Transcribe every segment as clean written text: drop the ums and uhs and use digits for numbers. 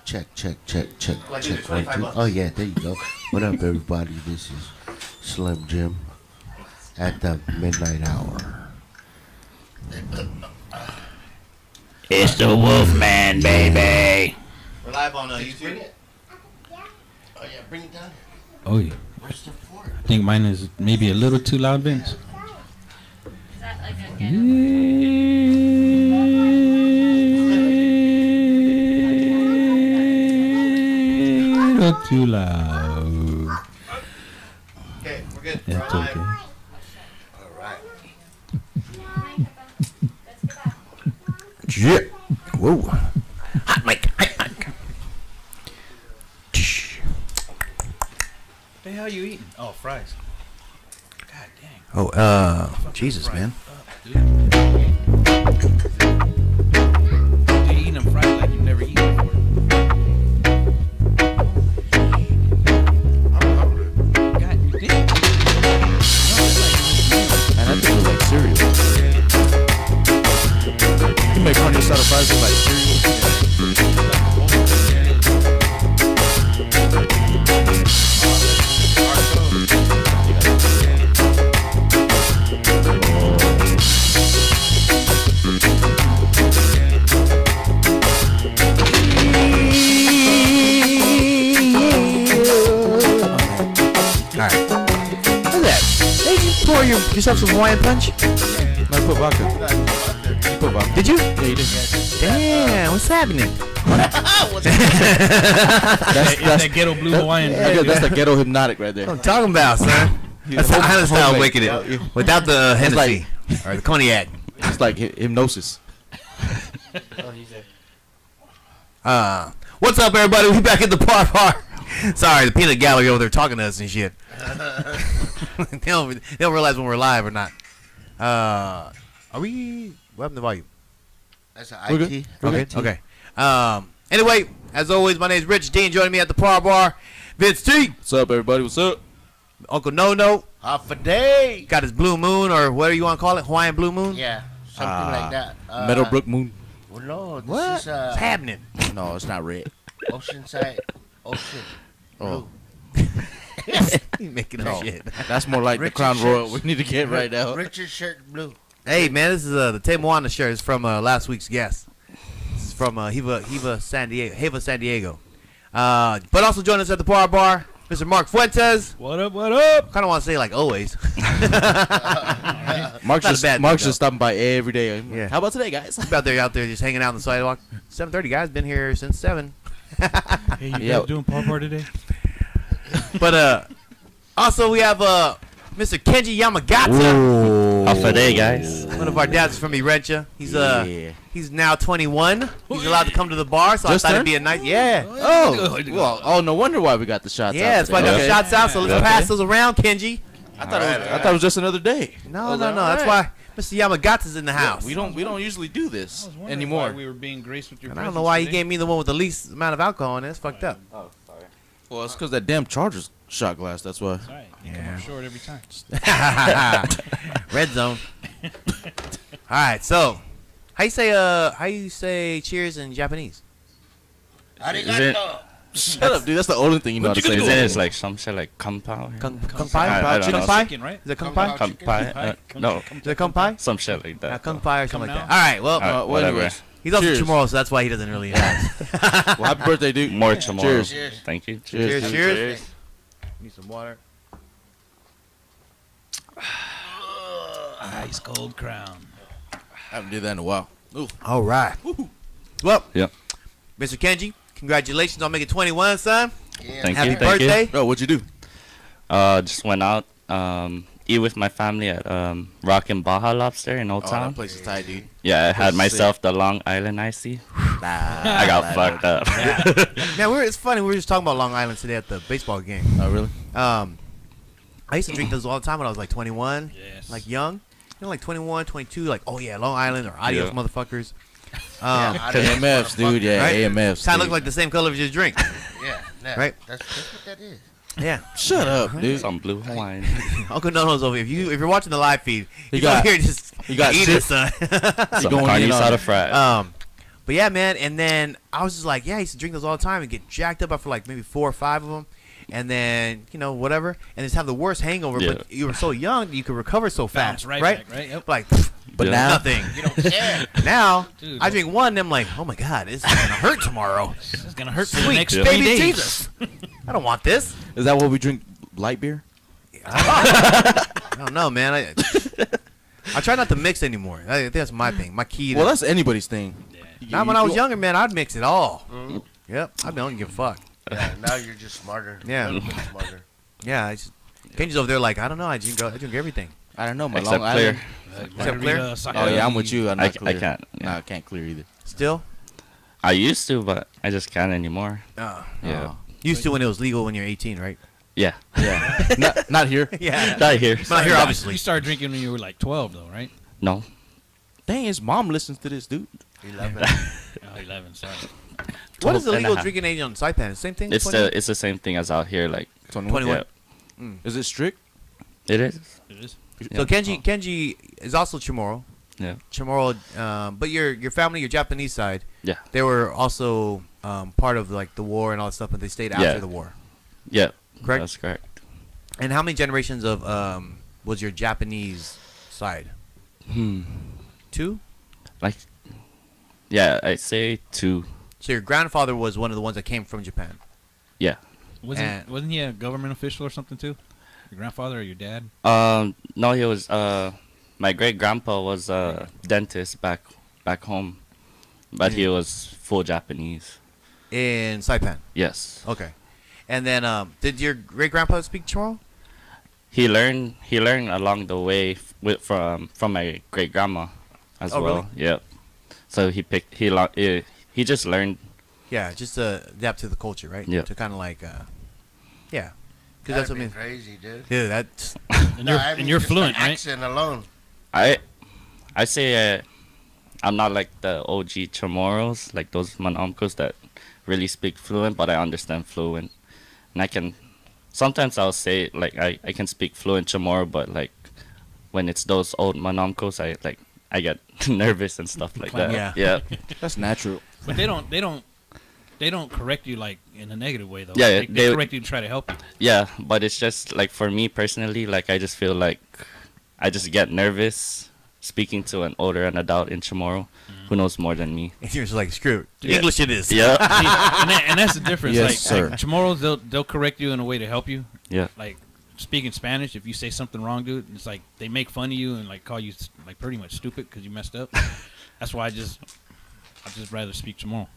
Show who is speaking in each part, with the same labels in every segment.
Speaker 1: Check. One, two. Oh yeah, there you go. What up, everybody? This is Slim Jim at the midnight hour.
Speaker 2: It's the Wolfman, baby.
Speaker 3: We're live on YouTube. Oh yeah, bring it down.
Speaker 4: Oh yeah.
Speaker 3: Where's the fork?
Speaker 4: I think mine is maybe a little too loud, Vince.
Speaker 5: Is that like a
Speaker 4: Little too loud.
Speaker 3: Okay, we're good.
Speaker 4: That's
Speaker 3: We're
Speaker 4: okay.
Speaker 3: live. All right.
Speaker 1: Yeah. Whoa. Hot mic.
Speaker 4: What the hell you eating? Oh, fries. God dang.
Speaker 1: Oh, Jesus, man.
Speaker 4: You're eating them fries like you've never eaten before. God, you did.
Speaker 6: And that thing was like cereal. You make carne asada fries look like cereal.
Speaker 1: Yourself some Hawaiian punch?
Speaker 6: I put vodka. You put vodka.
Speaker 1: Did you?
Speaker 6: Yeah, you did.
Speaker 1: Damn, what's happening?
Speaker 4: That's that ghetto blue Hawaiian.
Speaker 6: That's the ghetto hypnotic right there.
Speaker 1: What I'm talking about, son. That's the island style wicked it. Without the Hennessy or the cognac.
Speaker 6: It's like hypnosis.
Speaker 1: What's up, everybody? We back at the ParBar. Sorry, the peanut gallery over there talking to us and shit. they don't realize when we're live or not. Are we? What happened to volume?
Speaker 3: That's an
Speaker 6: We're
Speaker 3: IT.
Speaker 6: good.
Speaker 1: Okay. Anyway, as always, my name is Rich D, and joining me at the ParBar, Vince T.
Speaker 6: What's up, everybody? What's up?
Speaker 1: Uncle No
Speaker 3: Half a day.
Speaker 1: got his blue moon, or whatever you want to call it, Hawaiian blue moon.
Speaker 3: Yeah, something like that.
Speaker 6: Meadowbrook Moon.
Speaker 3: Well, no, this
Speaker 1: What?
Speaker 3: is
Speaker 1: What's happening?
Speaker 6: No, it's not red.
Speaker 3: Oceanside Ocean.
Speaker 6: Oh,
Speaker 1: He's making
Speaker 6: No.
Speaker 1: up shit.
Speaker 6: that's more like the
Speaker 3: Richard
Speaker 6: Crown Royal.
Speaker 3: shirts.
Speaker 6: We need to get right now.
Speaker 3: Richard shirt blue.
Speaker 1: Hey man, this is the Te Moana shirt. It's from last week's guest. This is from Hiva San Diego. But also join us at the ParBar, Mr. Mark Fuentes.
Speaker 4: What up? What up?
Speaker 1: Kind of want to say like always.
Speaker 6: Mark's
Speaker 1: Not a bad
Speaker 6: Mark's
Speaker 1: thing,
Speaker 6: just stopping by every day.
Speaker 1: Yeah.
Speaker 6: How about today, guys?
Speaker 1: Out there just hanging out on the sidewalk. 7:30 guys, been here since 7.
Speaker 4: Hey, you
Speaker 6: Yeah.
Speaker 4: guys doing ParBar today?
Speaker 1: But also we have Mr. Kenji Yamagata.
Speaker 2: Off a day, guys.
Speaker 1: One of our dads from Irencha. He's
Speaker 6: Yeah.
Speaker 1: he's now 21. He's allowed to come to the bar, so
Speaker 6: Just
Speaker 1: I thought
Speaker 6: turned?
Speaker 1: it'd be a nice
Speaker 6: Oh, well, oh, no wonder why we got the shots.
Speaker 1: Yeah,
Speaker 6: out
Speaker 1: that's why I got the
Speaker 6: today.
Speaker 1: shots out. So let's
Speaker 6: Okay.
Speaker 1: pass those around, Kenji.
Speaker 6: I thought it was just another day.
Speaker 1: No. That's why Mr. Yamagata's in the house.
Speaker 6: We don't usually do this
Speaker 4: I was wondering
Speaker 6: anymore.
Speaker 4: why we were being graced with your
Speaker 1: And I don't know why you gave me the one with the least amount of alcohol in it. It's fucked up.
Speaker 6: Oh, sorry. Well, it's because that damn Chargers shot glass. That's why.
Speaker 4: That's right. You come up short every time.
Speaker 1: Red zone. All right, so how you say cheers in Japanese?
Speaker 3: Arigato.
Speaker 6: Shut up, dude. That's the only thing you know how to say.
Speaker 2: Isn't it like some shit like kampai?
Speaker 1: Kampai?
Speaker 2: I don't know.
Speaker 1: Chicken pie?
Speaker 4: Chicken, right?
Speaker 1: Is it kampai?
Speaker 2: Kampai? No,
Speaker 1: Is it kampai?
Speaker 2: some shit like that.
Speaker 1: Kampai or something like
Speaker 4: Coming
Speaker 1: that. All right, well,
Speaker 2: Alright,
Speaker 6: Well,
Speaker 2: whatever.
Speaker 6: anyways.
Speaker 1: he's also
Speaker 6: Cheers.
Speaker 1: tomorrow, so that's why he doesn't really know.
Speaker 6: Well, happy birthday, dude.
Speaker 2: More tomorrow.
Speaker 6: Cheers.
Speaker 2: Thank you.
Speaker 6: Cheers.
Speaker 1: Cheers, cheers. Need some water.
Speaker 4: Ice cold crown.
Speaker 6: I haven't did that in a while. Ooh.
Speaker 1: All right. Well,
Speaker 2: Yep.
Speaker 1: Mr. Kenji, congratulations on making 21, son.
Speaker 3: Yeah.
Speaker 2: Thank
Speaker 1: Happy
Speaker 2: you. Thank you.
Speaker 1: birthday.
Speaker 6: Oh, what'd you do?
Speaker 2: Just went out, eat with my family at Rockin' Baja Lobster in Old
Speaker 6: Oh,
Speaker 2: Town.
Speaker 6: that place is tight, dude.
Speaker 2: Yeah, I had
Speaker 6: is
Speaker 2: myself the Long Island Icy. I got fucked up.
Speaker 1: Man, it's funny. We were just talking about Long Island today at the baseball game.
Speaker 6: Oh, really?
Speaker 1: I used to drink those all the time when I was like 21,
Speaker 4: Yes.
Speaker 1: like young. You know, like 21, 22, like, oh yeah, Long Island or Adios,
Speaker 2: Yeah.
Speaker 1: motherfuckers.
Speaker 6: AMFs, dude. Yeah,
Speaker 1: Right?
Speaker 6: AMFs.
Speaker 1: Kind of
Speaker 6: dude.
Speaker 1: look like the same color as your drink.
Speaker 3: Yeah.
Speaker 1: Right?
Speaker 3: That's what that is.
Speaker 1: Yeah.
Speaker 6: Shut up, dude.
Speaker 2: Some blue Hawaiian.
Speaker 1: Uncle Nono's over here. If you're watching the live feed,
Speaker 6: He
Speaker 1: he's
Speaker 6: got-
Speaker 1: over here just
Speaker 6: he got
Speaker 1: eat
Speaker 6: shit.
Speaker 1: it, son.
Speaker 6: You
Speaker 2: Some
Speaker 6: going
Speaker 2: carne
Speaker 6: in on
Speaker 2: asada
Speaker 6: it.
Speaker 2: fries.
Speaker 1: But yeah, man. And then I was just like, yeah, I used to drink those all the time and get jacked up after like maybe 4 or 5 of them. And then, you know, whatever. And just have the worst hangover.
Speaker 2: Yeah.
Speaker 1: But you were so young, you could recover so
Speaker 4: Bounce
Speaker 1: fast.
Speaker 4: right
Speaker 1: Right?
Speaker 4: back, right? Yep.
Speaker 1: Like,
Speaker 6: But
Speaker 2: Yeah.
Speaker 6: now,
Speaker 1: nothing.
Speaker 3: You don't care.
Speaker 1: Now,
Speaker 4: Dude,
Speaker 1: I drink one and I'm like, oh my God, this is going to hurt tomorrow.
Speaker 4: It's gonna hurt for the
Speaker 1: Sweet
Speaker 4: next
Speaker 2: Yeah.
Speaker 4: 3
Speaker 1: baby
Speaker 4: days.
Speaker 1: Jesus. I don't want this.
Speaker 6: is that what we drink? Light beer?
Speaker 1: I don't know, man. I try not to mix anymore. I think that's my thing. My key to...
Speaker 6: Well, that's anybody's thing.
Speaker 1: Not when I was younger, man. I'd mix it all. Yep. I don't give a fuck.
Speaker 3: Yeah, now you're just smarter.
Speaker 1: Yeah.
Speaker 3: A little bit smarter.
Speaker 1: Yeah. Kenji's over there like, I don't know. I drink everything.
Speaker 6: I don't know. My
Speaker 2: Except
Speaker 6: Long
Speaker 2: clear.
Speaker 6: Island.
Speaker 1: Except clear?
Speaker 6: Oh yeah, I'm with you. I'm
Speaker 2: I
Speaker 6: not
Speaker 2: c- I
Speaker 6: clear.
Speaker 2: can't, yeah.
Speaker 6: Nah, I can't clear either.
Speaker 1: Still?
Speaker 2: I used to, but I just can't anymore. Yeah.
Speaker 6: Oh.
Speaker 1: Used to when it was legal when you're 18, right?
Speaker 2: Yeah.
Speaker 6: Yeah. not here.
Speaker 1: Yeah.
Speaker 2: Not here.
Speaker 1: Not here, obviously.
Speaker 4: You started drinking when you were like 12, though, right?
Speaker 2: No.
Speaker 6: Dang, his mom listens to this, dude.
Speaker 3: 11.
Speaker 4: Oh, 11. Sorry.
Speaker 1: What is the
Speaker 2: 12 and a
Speaker 1: legal
Speaker 2: half.
Speaker 1: drinking age on Saipan? Same thing?
Speaker 2: It's
Speaker 1: 21?
Speaker 2: the same thing as out here. Like
Speaker 1: 21.
Speaker 2: yeah,
Speaker 6: Is it strict?
Speaker 2: it is.
Speaker 4: It is.
Speaker 1: So
Speaker 2: Yeah.
Speaker 1: Kenji is also Chamorro.
Speaker 2: Yeah.
Speaker 1: Chamorro, but your family, your Japanese side,
Speaker 2: Yeah.
Speaker 1: they were also part of like the war and all that stuff, but they stayed after
Speaker 2: Yeah.
Speaker 1: the war.
Speaker 2: Yeah.
Speaker 1: Correct?
Speaker 2: That's correct.
Speaker 1: And how many generations of was your Japanese side? 2?
Speaker 2: Like, yeah, I'd say 2.
Speaker 1: So your grandfather was one of the ones that came from Japan.
Speaker 2: Yeah.
Speaker 4: Wasn't he a government official or something too? Your grandfather or your dad?
Speaker 2: No, he was. My great grandpa was a dentist back home, but he was full Japanese.
Speaker 1: In Saipan.
Speaker 2: Yes.
Speaker 1: Okay. And then did your great grandpa speak Chamorro?
Speaker 2: He learned along the way from my great grandma as
Speaker 1: Oh,
Speaker 2: well.
Speaker 1: really?
Speaker 2: Yep. So he just learned.
Speaker 1: Yeah, just to adapt to the culture, right?
Speaker 2: Yeah.
Speaker 1: To kind of like, yeah. Because
Speaker 3: That'd
Speaker 1: that's what I
Speaker 3: be
Speaker 1: mean.
Speaker 3: crazy, dude.
Speaker 1: Dude, that's
Speaker 4: And
Speaker 3: No,
Speaker 4: you're,
Speaker 3: I
Speaker 4: and
Speaker 3: mean,
Speaker 4: you're
Speaker 3: just the
Speaker 4: fluent, right?
Speaker 3: accent alone.
Speaker 2: I say I'm not like the OG Chamorros, like those Manamkos that really speak fluent, but I understand fluent, and I can. Sometimes I'll say like I can speak fluent Chamorro, but like when it's those old Manamkos, I get nervous and stuff like that.
Speaker 1: Yeah.
Speaker 2: Yeah.
Speaker 6: That's natural.
Speaker 4: But they don't correct you like in a negative way though.
Speaker 2: Yeah,
Speaker 4: Like, they
Speaker 2: they-
Speaker 4: correct you to try to help you.
Speaker 2: Yeah, but it's just like for me personally, like I just feel like I just get nervous speaking to an adult in Chamorro who knows more than me.
Speaker 1: and you're just like screw it.
Speaker 2: Yeah.
Speaker 1: English it is.
Speaker 2: Yeah.
Speaker 4: and that's the difference.
Speaker 6: Yes,
Speaker 4: like,
Speaker 6: sir.
Speaker 4: like Chamorros, they'll correct you in a way to help you.
Speaker 2: Yeah.
Speaker 4: Like speaking Spanish, if you say something wrong, dude, it's like they make fun of you and like call you like pretty much stupid because you messed up. That's why I just rather speak Chamorro.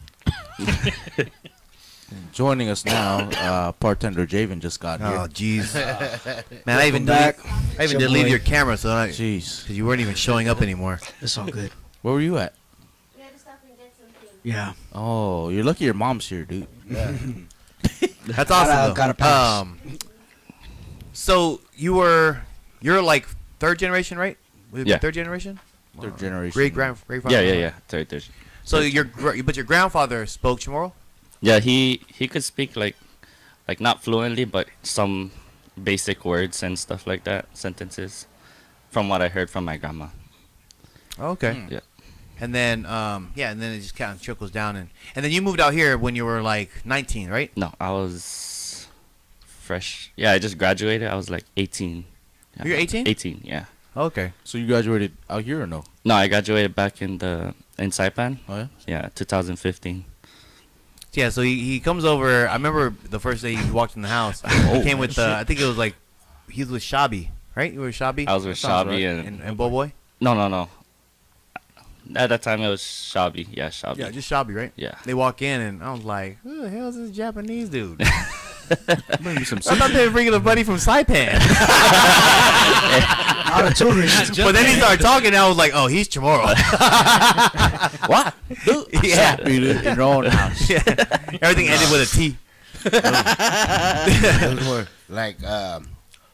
Speaker 6: Joining us now, bartender Javen just got
Speaker 1: Oh
Speaker 6: here.
Speaker 1: jeez. Man, I even
Speaker 7: back.
Speaker 1: deleted
Speaker 7: boy.
Speaker 1: your camera, so
Speaker 6: Jeez,
Speaker 1: because you weren't even showing up anymore.
Speaker 7: It's all good.
Speaker 6: where were you at?
Speaker 5: We had to stop and get something.
Speaker 7: Yeah.
Speaker 6: Oh, you're lucky your mom's here, dude.
Speaker 1: That's awesome. Though.
Speaker 7: Gotta pass.
Speaker 1: So you're like third generation, right? Would it be
Speaker 2: Yeah.
Speaker 1: Third generation.
Speaker 6: Third generation.
Speaker 1: Great grandfather.
Speaker 2: Yeah. Third.
Speaker 1: So but your grandfather spoke Chamorro.
Speaker 2: Yeah, he could speak like not fluently, but some basic words and stuff like that, sentences, from what I heard from my grandma.
Speaker 1: Okay.
Speaker 2: Yeah.
Speaker 1: And then and then it just kind of trickles down and then you moved out here when you were like 19, right?
Speaker 2: No, I was fresh. Yeah, I just graduated. I was like 18. Yeah.
Speaker 1: You're 18?
Speaker 2: 18, yeah.
Speaker 1: Okay.
Speaker 6: So you graduated out here or no?
Speaker 2: No, I graduated back in Saipan.
Speaker 6: Oh yeah.
Speaker 2: Yeah, 2015.
Speaker 1: Yeah, so he comes over. I remember the first day he walked in the house. He came with I think it was like he was with Shabi, right? You were with Shabi
Speaker 2: I was with Shabi
Speaker 1: and Boboy.
Speaker 2: No. At that time it was Shabi. Yeah, Shabi.
Speaker 1: Yeah, just Shabi, right?
Speaker 2: Yeah.
Speaker 1: They walk in and I was like, who the hell is this Japanese dude?
Speaker 6: Bring me some
Speaker 1: I thought they were bringing a buddy from Saipan.
Speaker 7: Not a tourist.
Speaker 1: But then he started talking and I was like, oh, he's Chamorro.
Speaker 6: what? Dude,
Speaker 1: Yeah.
Speaker 6: in your own house.
Speaker 1: Yeah. Everything ended with a T.
Speaker 3: It was more like,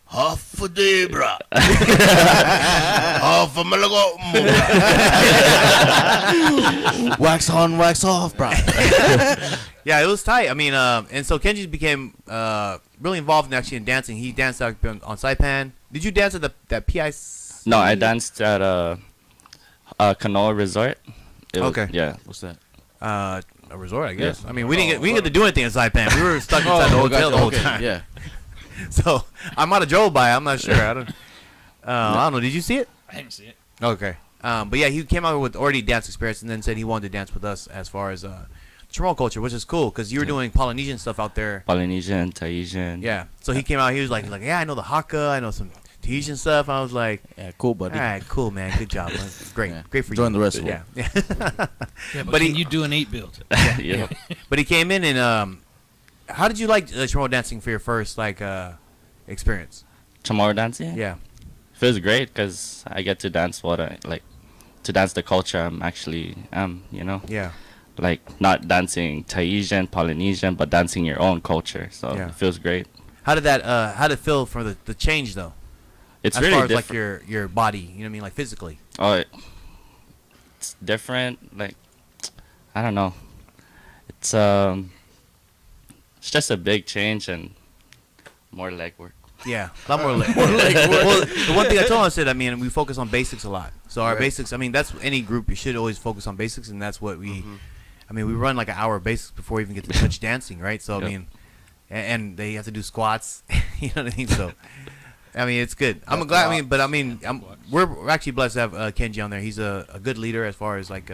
Speaker 3: half a day, bro. Half a malago.
Speaker 6: Wax on, wax off, bro.
Speaker 1: Yeah, it was tight. I mean, and so Kenji became really involved in dancing. He danced out on Saipan. Did you dance at that PIC?
Speaker 2: No, I danced at a Kanoa resort.
Speaker 1: Okay.
Speaker 2: Yeah.
Speaker 6: What's that?
Speaker 1: A resort, I guess.
Speaker 2: Yeah.
Speaker 1: I mean, we didn't get to do anything in Saipan. We were stuck inside the hotel the whole time.
Speaker 6: Yeah.
Speaker 1: So I might have drove by. I'm not sure. I don't know. Did you see it?
Speaker 4: I didn't see it.
Speaker 1: Okay. But yeah, he came out with already dance experience and then said he wanted to dance with us as far as Chamorro culture, which is cool because you were doing Polynesian stuff out there.
Speaker 2: Polynesian, Tahitian.
Speaker 1: Yeah. So he came out. He was like, yeah, I know the Haka. I know some Tahitian stuff. I was like,
Speaker 6: Yeah, cool, buddy.
Speaker 1: all right, cool, man. Good job. Man. Great.
Speaker 6: Yeah.
Speaker 1: Great for
Speaker 6: Join
Speaker 1: you.
Speaker 6: the rest of
Speaker 1: Yeah.
Speaker 6: it.
Speaker 1: Yeah.
Speaker 4: Yeah, but
Speaker 1: But
Speaker 4: can
Speaker 1: he-
Speaker 4: you do an 8 build?
Speaker 2: Yeah.
Speaker 1: But he came in and how did you like Chamorro dancing for your first experience?
Speaker 2: Chamorro dancing.
Speaker 1: Yeah.
Speaker 2: Feels great because I get to dance what I like, to dance the culture I'm actually am. You know.
Speaker 1: Yeah.
Speaker 2: Like not dancing Tahitian, Polynesian, but dancing your own culture. So
Speaker 1: Yeah.
Speaker 2: it feels great.
Speaker 1: How did it feel for the change though?
Speaker 2: It's
Speaker 1: as
Speaker 2: really
Speaker 1: far as
Speaker 2: different.
Speaker 1: like your body, you know what I mean, like physically.
Speaker 2: It's different. Like I don't know. It's just a big change and more leg work.
Speaker 1: Yeah, a lot more leg. Well, the one thing I told him, I said, I mean, we focus on basics a lot. So our
Speaker 3: Right.
Speaker 1: basics, I mean, that's any group. You should always focus on basics, and that's what we. I mean, we run like an hour of basics before we even get to touch dancing, right? So I
Speaker 2: Yep.
Speaker 1: mean, and they have to do squats. You know what I mean? So. I mean, it's good. I'm glad. I mean, we're actually blessed to have Kenji on there. He's a good leader as far as like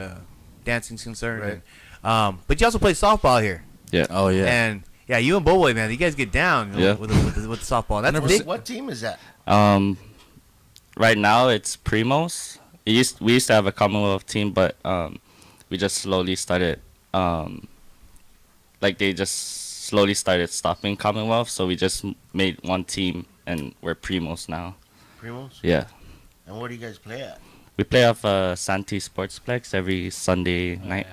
Speaker 1: dancing's concerned.
Speaker 3: Right.
Speaker 1: And, but you also play softball here.
Speaker 2: Yeah.
Speaker 6: Oh, yeah.
Speaker 1: And yeah, you and Boboy, man, you guys get down
Speaker 2: Yeah.
Speaker 1: with the softball. That's
Speaker 6: never
Speaker 1: big.
Speaker 3: What team is that?
Speaker 2: Right now it's Primos. We used to have a Commonwealth team, but we just slowly started. Like they just slowly started stopping Commonwealth, so we just made one team, and we're Primos now.
Speaker 3: Primos?
Speaker 2: Yeah.
Speaker 3: And where do you guys play at?
Speaker 2: We play off Santee Sportsplex every Sunday night.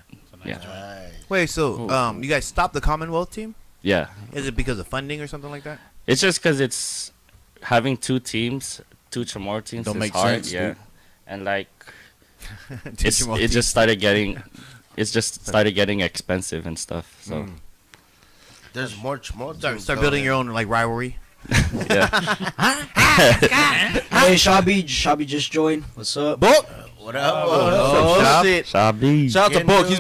Speaker 2: Yeah.
Speaker 3: Nice.
Speaker 1: Wait, so you guys stopped the Commonwealth team?
Speaker 2: Yeah.
Speaker 1: Is it because of funding or something like that?
Speaker 2: It's just because it's having two teams, two Chamorro teams.
Speaker 6: Don't
Speaker 2: is
Speaker 6: make
Speaker 2: hard,
Speaker 6: sense,
Speaker 2: yeah.
Speaker 6: dude.
Speaker 2: And like
Speaker 1: Teach 'em all
Speaker 2: it
Speaker 1: teams.
Speaker 2: just started getting, expensive and stuff. So
Speaker 3: There's more Chamorro teams.
Speaker 1: Start
Speaker 3: though,
Speaker 1: building
Speaker 3: eh?
Speaker 1: your own like rivalry.
Speaker 2: yeah.
Speaker 7: Hey, Shabby just joined. What's up?
Speaker 3: What up?
Speaker 6: Oh, shit.
Speaker 2: Shabby.
Speaker 6: Shout out to
Speaker 3: Can
Speaker 6: Bulk.
Speaker 3: do.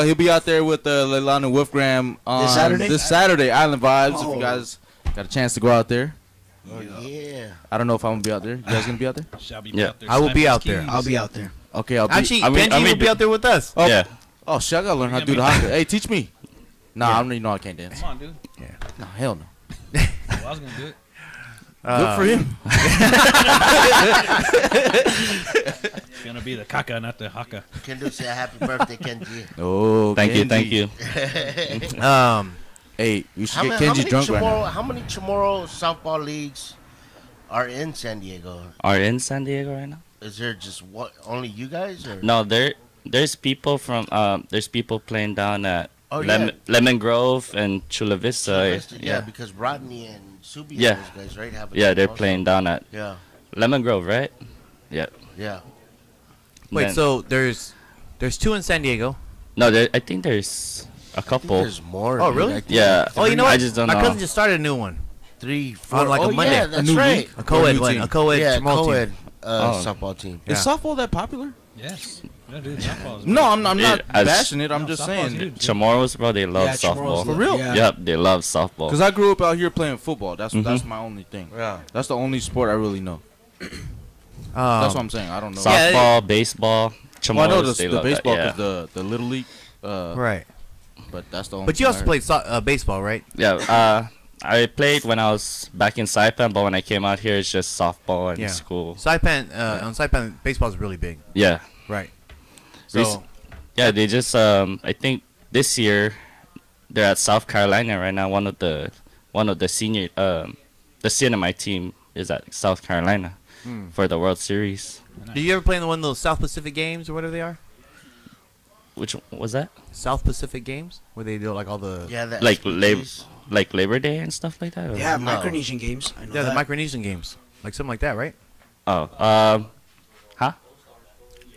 Speaker 6: He'll be out there with Leilani Wolfgram on
Speaker 7: This Saturday?
Speaker 6: Island Vibes. If
Speaker 7: Oh.
Speaker 6: you guys got a chance to go out there.
Speaker 3: Oh, yeah.
Speaker 6: I don't know if I'm gonna be out there. You guys gonna be out there?
Speaker 4: Shall be
Speaker 2: Yeah.
Speaker 4: out there
Speaker 1: I will be
Speaker 4: slapping
Speaker 1: out there.
Speaker 4: skis.
Speaker 7: I'll be out there.
Speaker 6: Okay, I'll be.
Speaker 1: Actually,
Speaker 2: I mean-
Speaker 1: Benji
Speaker 2: I mean-
Speaker 1: will be out there with us.
Speaker 6: Oh.
Speaker 2: Yeah.
Speaker 6: Oh shit! I gotta learn how to do the haka. Hey, teach me. Nah, I don't even know I can't dance.
Speaker 4: Come on, dude.
Speaker 6: No, hell no.
Speaker 4: Well, I was gonna do it.
Speaker 6: Good for him.
Speaker 4: It's gonna be the kaka, not the haka.
Speaker 3: Kendo say happy birthday, Kenji.
Speaker 6: Oh,
Speaker 2: Thank you.
Speaker 6: Kenji.
Speaker 2: Thank you.
Speaker 6: Hey, you should
Speaker 3: How
Speaker 6: get
Speaker 3: many,
Speaker 6: Kenji drunk right now.
Speaker 3: How many Chamorro softball leagues are in San Diego?
Speaker 2: Are in San Diego right now?
Speaker 3: Is there just only you guys? Or?
Speaker 2: No, there's people from there's people playing down at
Speaker 3: Oh, yeah.
Speaker 2: Lemon Grove and Chula Vista.
Speaker 3: Yeah, because Rodney and Subi
Speaker 2: Yeah.
Speaker 3: and those guys, right? Have a
Speaker 2: Yeah,
Speaker 3: team
Speaker 2: they're
Speaker 3: also.
Speaker 2: playing down at
Speaker 3: Yeah,
Speaker 2: Lemon Grove, right? Yeah.
Speaker 3: yeah.
Speaker 1: Wait,
Speaker 2: Then-
Speaker 1: so there's two in San Diego.
Speaker 2: No, I think there's a
Speaker 3: I think
Speaker 2: couple.
Speaker 3: there's more.
Speaker 1: Oh,
Speaker 3: dude.
Speaker 1: really?
Speaker 3: I think
Speaker 2: Yeah.
Speaker 1: Oh, you know what?
Speaker 2: I just don't
Speaker 1: My
Speaker 2: know.
Speaker 1: cousin just started a new one.
Speaker 3: 3, 4.
Speaker 1: On like a
Speaker 3: oh,
Speaker 1: Monday.
Speaker 3: Yeah,
Speaker 1: A
Speaker 3: that's
Speaker 6: new
Speaker 3: right.
Speaker 6: league?
Speaker 1: A co-ed
Speaker 6: new
Speaker 1: one.
Speaker 6: team.
Speaker 1: A co-ed
Speaker 3: Yeah,
Speaker 1: Chamorro
Speaker 3: co-ed
Speaker 1: team.
Speaker 2: Oh.
Speaker 3: softball team.
Speaker 6: Is softball that popular?
Speaker 4: Yes. Yeah, dude, softball is
Speaker 6: No, I'm not
Speaker 2: Yeah, as-
Speaker 6: bashing it. I'm
Speaker 4: No,
Speaker 6: just
Speaker 4: softball's
Speaker 6: saying.
Speaker 4: huge.
Speaker 2: Chamorros, bro, they love
Speaker 7: Yeah, Chamorros
Speaker 2: softball.
Speaker 6: For real?
Speaker 7: Yeah.
Speaker 2: Yep, they love softball.
Speaker 6: Because I grew up out here playing football. That's
Speaker 2: Mhm.
Speaker 6: my only thing.
Speaker 3: Yeah.
Speaker 6: That's the only sport I really know. That's what I'm saying. I don't know.
Speaker 1: Yeah,
Speaker 2: Softball, baseball, Chamorros,
Speaker 6: Well, I know
Speaker 2: they
Speaker 6: the
Speaker 2: love
Speaker 6: baseball
Speaker 2: that.
Speaker 6: because the little league.
Speaker 1: Right.
Speaker 6: But that's the only.
Speaker 1: But you
Speaker 6: thing
Speaker 1: also
Speaker 6: I
Speaker 1: played baseball, right?
Speaker 2: Yeah, I played when I was back in Saipan, but when I came out here, it's just softball and
Speaker 1: Yeah.
Speaker 2: school.
Speaker 1: Saipan, on Saipan, baseball is really big.
Speaker 2: Yeah.
Speaker 1: Right.
Speaker 2: Rec-
Speaker 1: So,
Speaker 2: Yeah, they just I think this year they're at South Carolina right now. One of the senior the senior my team is at South Carolina for the World Series.
Speaker 1: did you ever play in one of those South Pacific games or whatever they are?
Speaker 2: Which one was that?
Speaker 1: South Pacific games where they do like all the
Speaker 3: Yeah, that
Speaker 2: Like
Speaker 3: expertise.
Speaker 2: Labor Day and stuff like that? or-
Speaker 7: They have
Speaker 3: No.
Speaker 7: Micronesian games. I know
Speaker 1: the
Speaker 7: that.
Speaker 1: Micronesian games, like something like that, right?
Speaker 2: Oh, huh?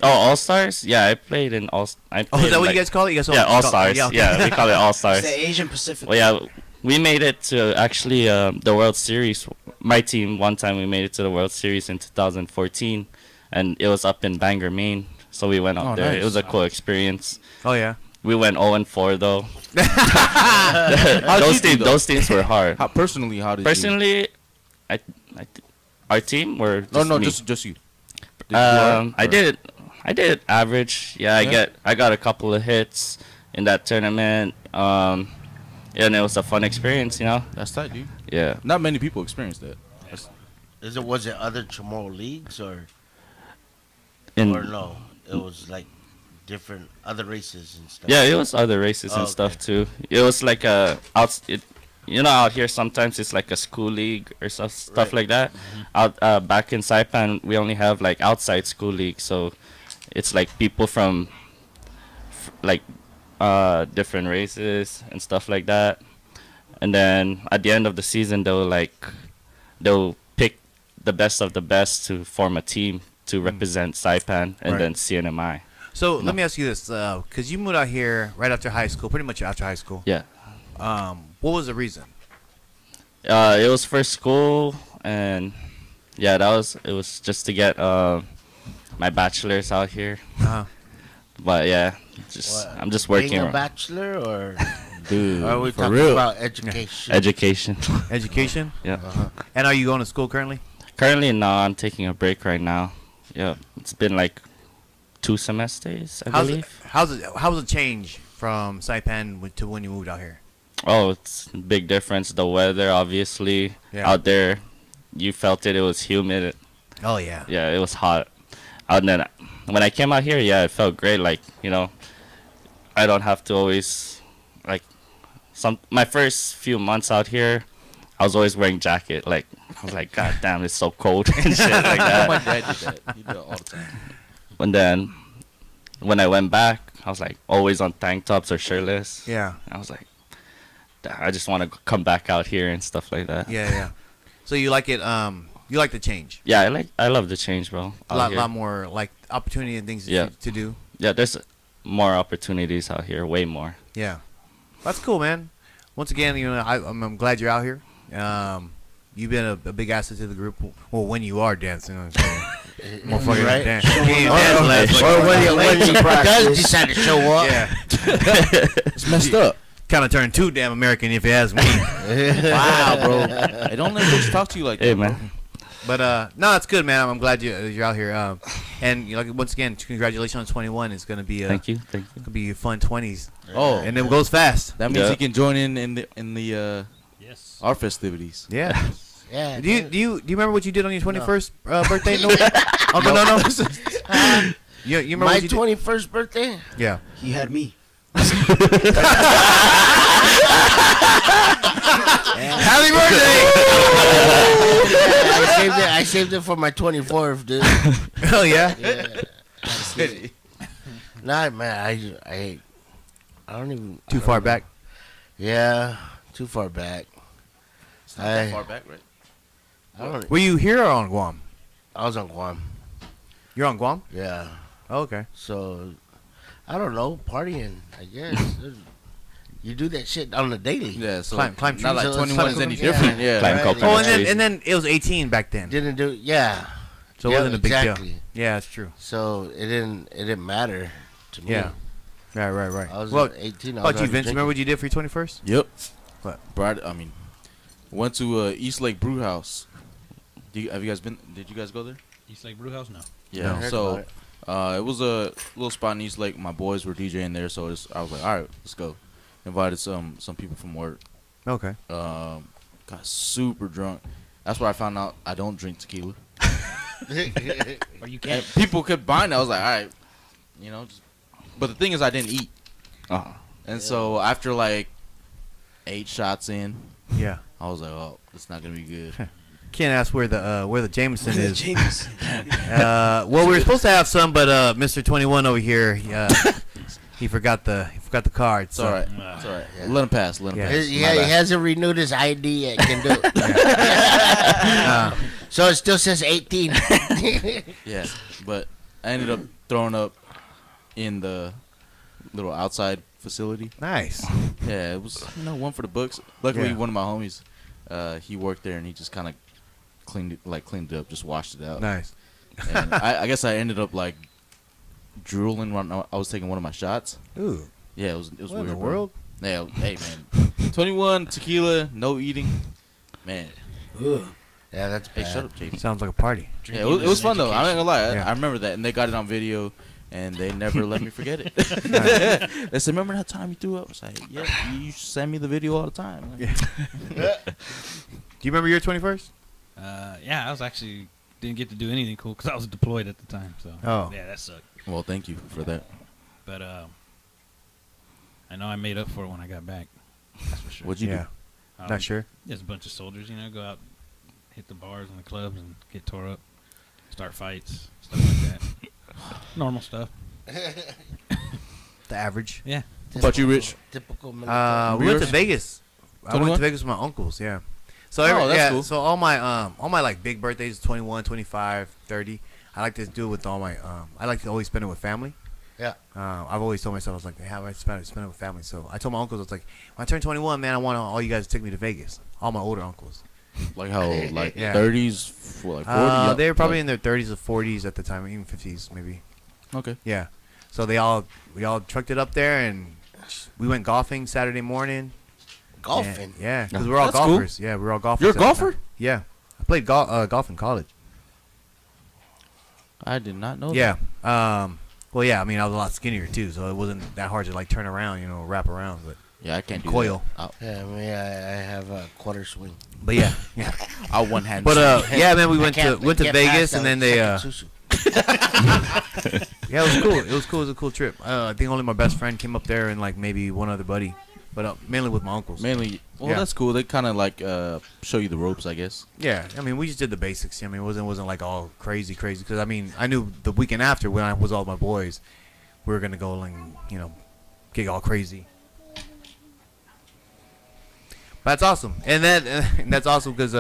Speaker 2: Oh, All Stars? Yeah, I played in All. I
Speaker 1: Oh,
Speaker 2: played
Speaker 1: is that what
Speaker 2: like-
Speaker 1: you guys call it? You guys
Speaker 2: Yeah, All Stars.
Speaker 1: okay.
Speaker 2: Yeah, we call it All
Speaker 7: It's
Speaker 2: Stars.
Speaker 7: the Asian Pacific.
Speaker 2: Well, yeah, we made it to actually the World Series. My team, one time, we made it to the World Series in 2014, and it was up in Bangor, Maine. So we went up
Speaker 6: Oh,
Speaker 2: there.
Speaker 6: nice.
Speaker 2: It was a cool experience.
Speaker 1: Oh yeah.
Speaker 2: We went 0-4 though.
Speaker 6: How'd you do, though?
Speaker 2: Those teams were hard.
Speaker 6: How did you?
Speaker 2: Personally, our team were
Speaker 6: No,
Speaker 2: me.
Speaker 6: just you. Did you alright,
Speaker 2: I
Speaker 6: or-
Speaker 2: did average. Yeah, I got a couple of hits in that tournament. And it was a fun experience, you know.
Speaker 6: That's tight, dude.
Speaker 2: Yeah.
Speaker 6: Not many people experience that.
Speaker 3: Was it other Chamorro leagues or
Speaker 2: And
Speaker 3: no? It was like different other races and stuff.
Speaker 2: yeah, it was other races and
Speaker 3: Okay.
Speaker 2: stuff too. It was like out here sometimes it's like a school league or stuff
Speaker 3: Right.
Speaker 2: like that. Out back in Saipan, we only have like outside school league, so it's like people from like different races and stuff like that. And then at the end of the season, they'll pick the best of the best to form a team to represent Saipan and
Speaker 1: Right.
Speaker 2: then CNMI.
Speaker 1: So let me ask you this, because you moved out here right after high school, pretty much after high school.
Speaker 2: Yeah.
Speaker 1: What was the reason?
Speaker 2: It was for school, and yeah, it was just to get my bachelor's out here.
Speaker 1: Uh-huh.
Speaker 2: But yeah, I'm just working
Speaker 3: Being a
Speaker 2: around
Speaker 3: bachelor or
Speaker 6: Dude,
Speaker 3: are we
Speaker 6: for
Speaker 3: talking
Speaker 6: real.
Speaker 3: about education?
Speaker 2: education.
Speaker 1: Education?
Speaker 2: Yeah.
Speaker 1: And are you going to school currently?
Speaker 2: Currently, no, I'm taking a break right now. Yeah, it's been like 2 semesters, I believe.
Speaker 1: How's it change from Saipan to when you moved out here?
Speaker 2: Oh, it's a big difference. The weather, obviously,
Speaker 1: Yeah.
Speaker 2: out there, you felt it. It was humid.
Speaker 1: Oh yeah.
Speaker 2: Yeah, it was hot. And then when I came out here, yeah, it felt great. Like, you know, I don't have to always, like, my first few months out here, I was always wearing jacket. Like, I was like, God damn, it's so cold and shit like
Speaker 6: My
Speaker 2: that.
Speaker 6: dad did that. He did it all the time.
Speaker 2: And then when I went back, I was like always on tank tops or shirtless.
Speaker 1: Yeah.
Speaker 2: I was like, I just want to come back out here and stuff like that.
Speaker 1: Yeah. So you like it? You like the change?
Speaker 2: Yeah, I love the change, bro.
Speaker 1: A lot more like opportunity and things
Speaker 2: Yeah.
Speaker 1: to do.
Speaker 2: Yeah, there's more opportunities out here, way more.
Speaker 1: Yeah, that's cool, man. Once again, you know, I'm glad you're out here. You've been a big asset to the group. Well, when you are dancing, motherfucker,
Speaker 3: Right.
Speaker 1: dance. You ain't dancing last
Speaker 3: Or
Speaker 1: fucking-
Speaker 3: when he does decide to show up.
Speaker 1: Yeah,
Speaker 6: It's messed up.
Speaker 1: kind of turned too damn American if you ask me.
Speaker 6: Wow, bro. Hey, don't let folks talk to you like
Speaker 2: Hey,
Speaker 6: that, bro.
Speaker 2: man.
Speaker 1: But no, it's good, man. I'm glad you're out here. And you know, once again, congratulations on 21. It's gonna be
Speaker 2: Thank you.
Speaker 1: Gonna be fun 20s,
Speaker 6: Oh,
Speaker 1: and it goes fast.
Speaker 6: that means
Speaker 2: Yeah.
Speaker 6: he can join in the
Speaker 4: Yes.
Speaker 6: our festivities.
Speaker 1: Yeah.
Speaker 3: Yeah.
Speaker 1: Do you remember what you did on your 21st birthday? No. Uncle No. You remember
Speaker 3: My
Speaker 1: what you did?
Speaker 3: 21st birthday?
Speaker 1: Yeah.
Speaker 7: He had me.
Speaker 1: Happy birthday!
Speaker 3: I saved it for my 24th, dude.
Speaker 1: Hell yeah.
Speaker 3: Yeah. Nah, man, I don't even.
Speaker 1: Too far back.
Speaker 3: Yeah, too far back.
Speaker 6: It's not that far back, right?
Speaker 3: I don't.
Speaker 1: Were you here or on Guam?
Speaker 3: I was on Guam.
Speaker 1: You're on Guam?
Speaker 3: Yeah.
Speaker 1: Oh, okay.
Speaker 3: So, I don't know, partying. I guess you do that shit on the daily.
Speaker 6: Yeah, so
Speaker 1: Climb
Speaker 6: not
Speaker 1: trees.
Speaker 6: like
Speaker 3: So
Speaker 6: 21 is
Speaker 3: it's
Speaker 6: any
Speaker 3: like-
Speaker 6: different.
Speaker 3: yeah.
Speaker 6: Yeah.
Speaker 2: Climb
Speaker 3: Right.
Speaker 2: coconut
Speaker 1: Oh, and
Speaker 2: trees.
Speaker 1: then it was 18 back then.
Speaker 3: Didn't do. Yeah.
Speaker 1: So it
Speaker 3: Yeah,
Speaker 1: wasn't a big
Speaker 3: exactly.
Speaker 1: deal. Yeah, that's true.
Speaker 3: So it didn't matter to me.
Speaker 1: Yeah. Right.
Speaker 3: I was
Speaker 1: Well,
Speaker 3: 18. I
Speaker 1: how
Speaker 3: was
Speaker 1: about you, Vince? Remember what you did for your 21st?
Speaker 6: Yep.
Speaker 1: What?
Speaker 6: Bro, went to East Lake Brew House. Have you guys been? Did you guys go there?
Speaker 4: East Lake Brewhouse? No.
Speaker 6: Yeah.
Speaker 3: heard
Speaker 6: So
Speaker 3: about
Speaker 6: it was a little spot in East Lake. My boys were DJing there, so I was like, all right, let's go. Invited some people from work.
Speaker 1: Okay.
Speaker 6: Got super drunk. That's where I found out I don't drink tequila.
Speaker 4: Or you
Speaker 6: And
Speaker 4: can't.
Speaker 6: people kept buying it. I was like, all right, but the thing is, I didn't eat,
Speaker 2: Oh,
Speaker 6: and so after like 8 shots in,
Speaker 1: Yeah.
Speaker 6: I was like, oh, it's not gonna be good.
Speaker 1: Can't ask where the Jameson is.
Speaker 7: James.
Speaker 1: Well, we were supposed to have some, but Mr. 21 over here, he forgot the card.
Speaker 6: It's all right. It's all right. Let him pass. Let him
Speaker 1: Yeah.
Speaker 6: pass.
Speaker 3: He
Speaker 6: My bad.
Speaker 3: hasn't renewed his ID yet. Can do it. So it still says 18.
Speaker 6: Yeah, but I ended up throwing up in the little outside facility.
Speaker 1: Nice.
Speaker 6: Yeah, it was one for the books. Luckily,
Speaker 1: Yeah.
Speaker 6: one of my homies, he worked there and he just kind of cleaned it up, just washed it out.
Speaker 1: Nice.
Speaker 6: And I guess I ended up like drooling when I was taking one of my shots.
Speaker 1: Ooh.
Speaker 6: Yeah, it was
Speaker 1: What
Speaker 6: weird.
Speaker 1: in the
Speaker 6: bro.
Speaker 1: world?
Speaker 6: Yeah, hey man, 21 tequila, no eating, man.
Speaker 3: Yeah, that's
Speaker 6: Hey,
Speaker 3: bad.
Speaker 6: shut up, JD.
Speaker 1: Sounds like a party.
Speaker 6: Yeah, it was fun though. I ain't gonna lie.
Speaker 1: Yeah.
Speaker 6: I remember that, and they got it on video, and they never let me forget it. They said, "Remember that time you threw up?" I was like, "Yeah, you send me the video all the time." Like,
Speaker 1: Yeah. Do you remember your 21st?
Speaker 4: Yeah, I was actually didn't get to do anything cool because I was deployed at the time. So
Speaker 1: Oh.
Speaker 4: yeah, that sucked.
Speaker 6: Well, thank you for that.
Speaker 4: But I know I made up for it when I got back. That's for sure.
Speaker 6: What'd you
Speaker 1: Yeah. Not sure.
Speaker 4: Just a bunch of soldiers, you know, go out, hit the bars and the clubs and get tore up, start fights, stuff like that. Normal stuff.
Speaker 1: The average.
Speaker 4: Yeah.
Speaker 6: What about you, Rich?
Speaker 3: Typical.
Speaker 1: We
Speaker 6: Yours?
Speaker 1: went to Vegas. I went
Speaker 6: 21?
Speaker 1: to Vegas with my uncles. Yeah. So
Speaker 6: Oh, that's
Speaker 1: yeah.
Speaker 6: cool.
Speaker 1: So all my like big birthdays, 21, 25, 30. I like to do it with all my. I like to always spend it with family.
Speaker 3: Yeah.
Speaker 1: I've always told myself I was like, how I spend it with family. So I told my uncles I was like, when I turn 21, man, I want all you guys to take me to Vegas. All my older uncles.
Speaker 6: Like how old? Like
Speaker 1: Yeah.
Speaker 6: 30s, like 40?
Speaker 1: They were probably
Speaker 6: like,
Speaker 1: in their 30s or 40s at the time, even 50s maybe.
Speaker 6: Okay.
Speaker 1: Yeah. So we all trucked it up there and we went golfing Saturday morning.
Speaker 3: Golfing.
Speaker 1: Yeah, because we're all
Speaker 6: That's cool.
Speaker 1: golfers. Yeah, we're all golfers.
Speaker 6: You're a
Speaker 1: at the
Speaker 6: golfer?
Speaker 1: time. Yeah, I played golf in college.
Speaker 6: I did not know
Speaker 1: Yeah. Well, yeah. I mean, I was a lot skinnier too, so it wasn't that hard to like turn around, wrap around. But
Speaker 6: that. Yeah, I can't do
Speaker 1: coil.
Speaker 6: that.
Speaker 3: Yeah, I mean, I have a quarter swing.
Speaker 1: But yeah, yeah.
Speaker 6: I'll one hand.
Speaker 1: But yeah, man, we
Speaker 3: I
Speaker 1: went to
Speaker 3: can't get
Speaker 1: Vegas
Speaker 3: past
Speaker 1: and
Speaker 3: that
Speaker 1: then they
Speaker 3: second susu.
Speaker 1: yeah, it was cool. It was a cool trip. I think only my best friend came up there and like maybe one other buddy, but mainly with my uncles.
Speaker 6: mainly. Well,
Speaker 1: Yeah.
Speaker 6: that's cool. They kind of like show you the ropes, I guess.
Speaker 1: Yeah, I mean, we just did the basics. I mean, it wasn't like all crazy because I mean, I knew the weekend after when I was all my boys, we were gonna go and get all crazy. But that's awesome, and that's awesome because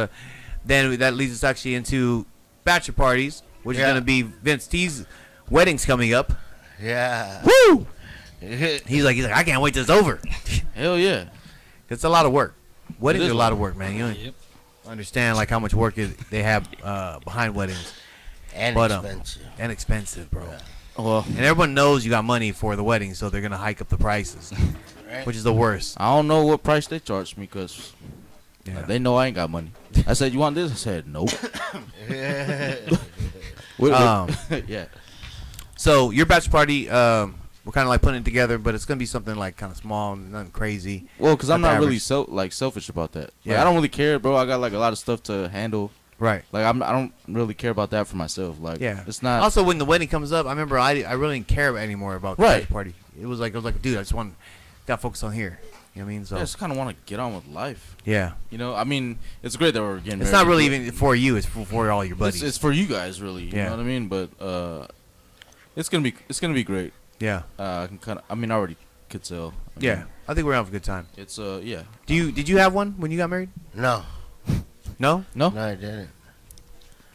Speaker 1: then that leads us actually into bachelor parties, which is
Speaker 3: Yeah.
Speaker 1: gonna be Vince T's wedding's coming up.
Speaker 3: Yeah.
Speaker 1: Woo! He's like, I can't wait till it's over.
Speaker 6: Hell yeah.
Speaker 1: It's a lot of work. Weddings
Speaker 6: is
Speaker 1: are a lot of work, man. You don't
Speaker 4: Yep.
Speaker 1: understand like how much work they have behind weddings.
Speaker 3: And
Speaker 1: But,
Speaker 3: expensive.
Speaker 1: And expensive, bro.
Speaker 6: Well,
Speaker 1: And everyone knows you got money for the wedding, so they're gonna hike up the prices,
Speaker 3: Right?
Speaker 1: which is the worst.
Speaker 6: I don't know what price they charged me because
Speaker 1: Yeah.
Speaker 6: they know I ain't got money. I said, "You want this?" I said, "Nope." Yeah.
Speaker 1: So your bachelor party, we're kind of like putting it together, but it's gonna be something like kind of small, nothing crazy.
Speaker 6: Well, because I'm
Speaker 1: Not the
Speaker 6: not really
Speaker 1: average.
Speaker 6: selfish about that. Like,
Speaker 1: Yeah.
Speaker 6: I don't really care, bro. I got like a lot of stuff to handle.
Speaker 1: Right.
Speaker 6: Like I don't really care about that for myself. Like
Speaker 1: Yeah.
Speaker 6: it's not.
Speaker 1: Also, when the wedding comes up, I remember I really didn't care anymore about the
Speaker 6: Right.
Speaker 1: bachelor party. It was like dude, I just got focused on here. You know what I mean? So
Speaker 6: I just kind of want to get on with life.
Speaker 1: yeah,
Speaker 6: You know, I mean, it's great that we're getting
Speaker 1: it's
Speaker 6: married.
Speaker 1: not really even for you. It's for all your buddies.
Speaker 6: It's for you guys, really. You
Speaker 1: Yeah.
Speaker 6: know what I mean? But it's gonna be great.
Speaker 1: yeah,
Speaker 6: I can kind of. I mean, I already could tell. I
Speaker 1: yeah.
Speaker 6: mean,
Speaker 1: I think we're having a good time.
Speaker 6: it's yeah.
Speaker 1: Did you have one when you got married?
Speaker 3: No,
Speaker 1: No.
Speaker 6: No.
Speaker 3: no, I didn't.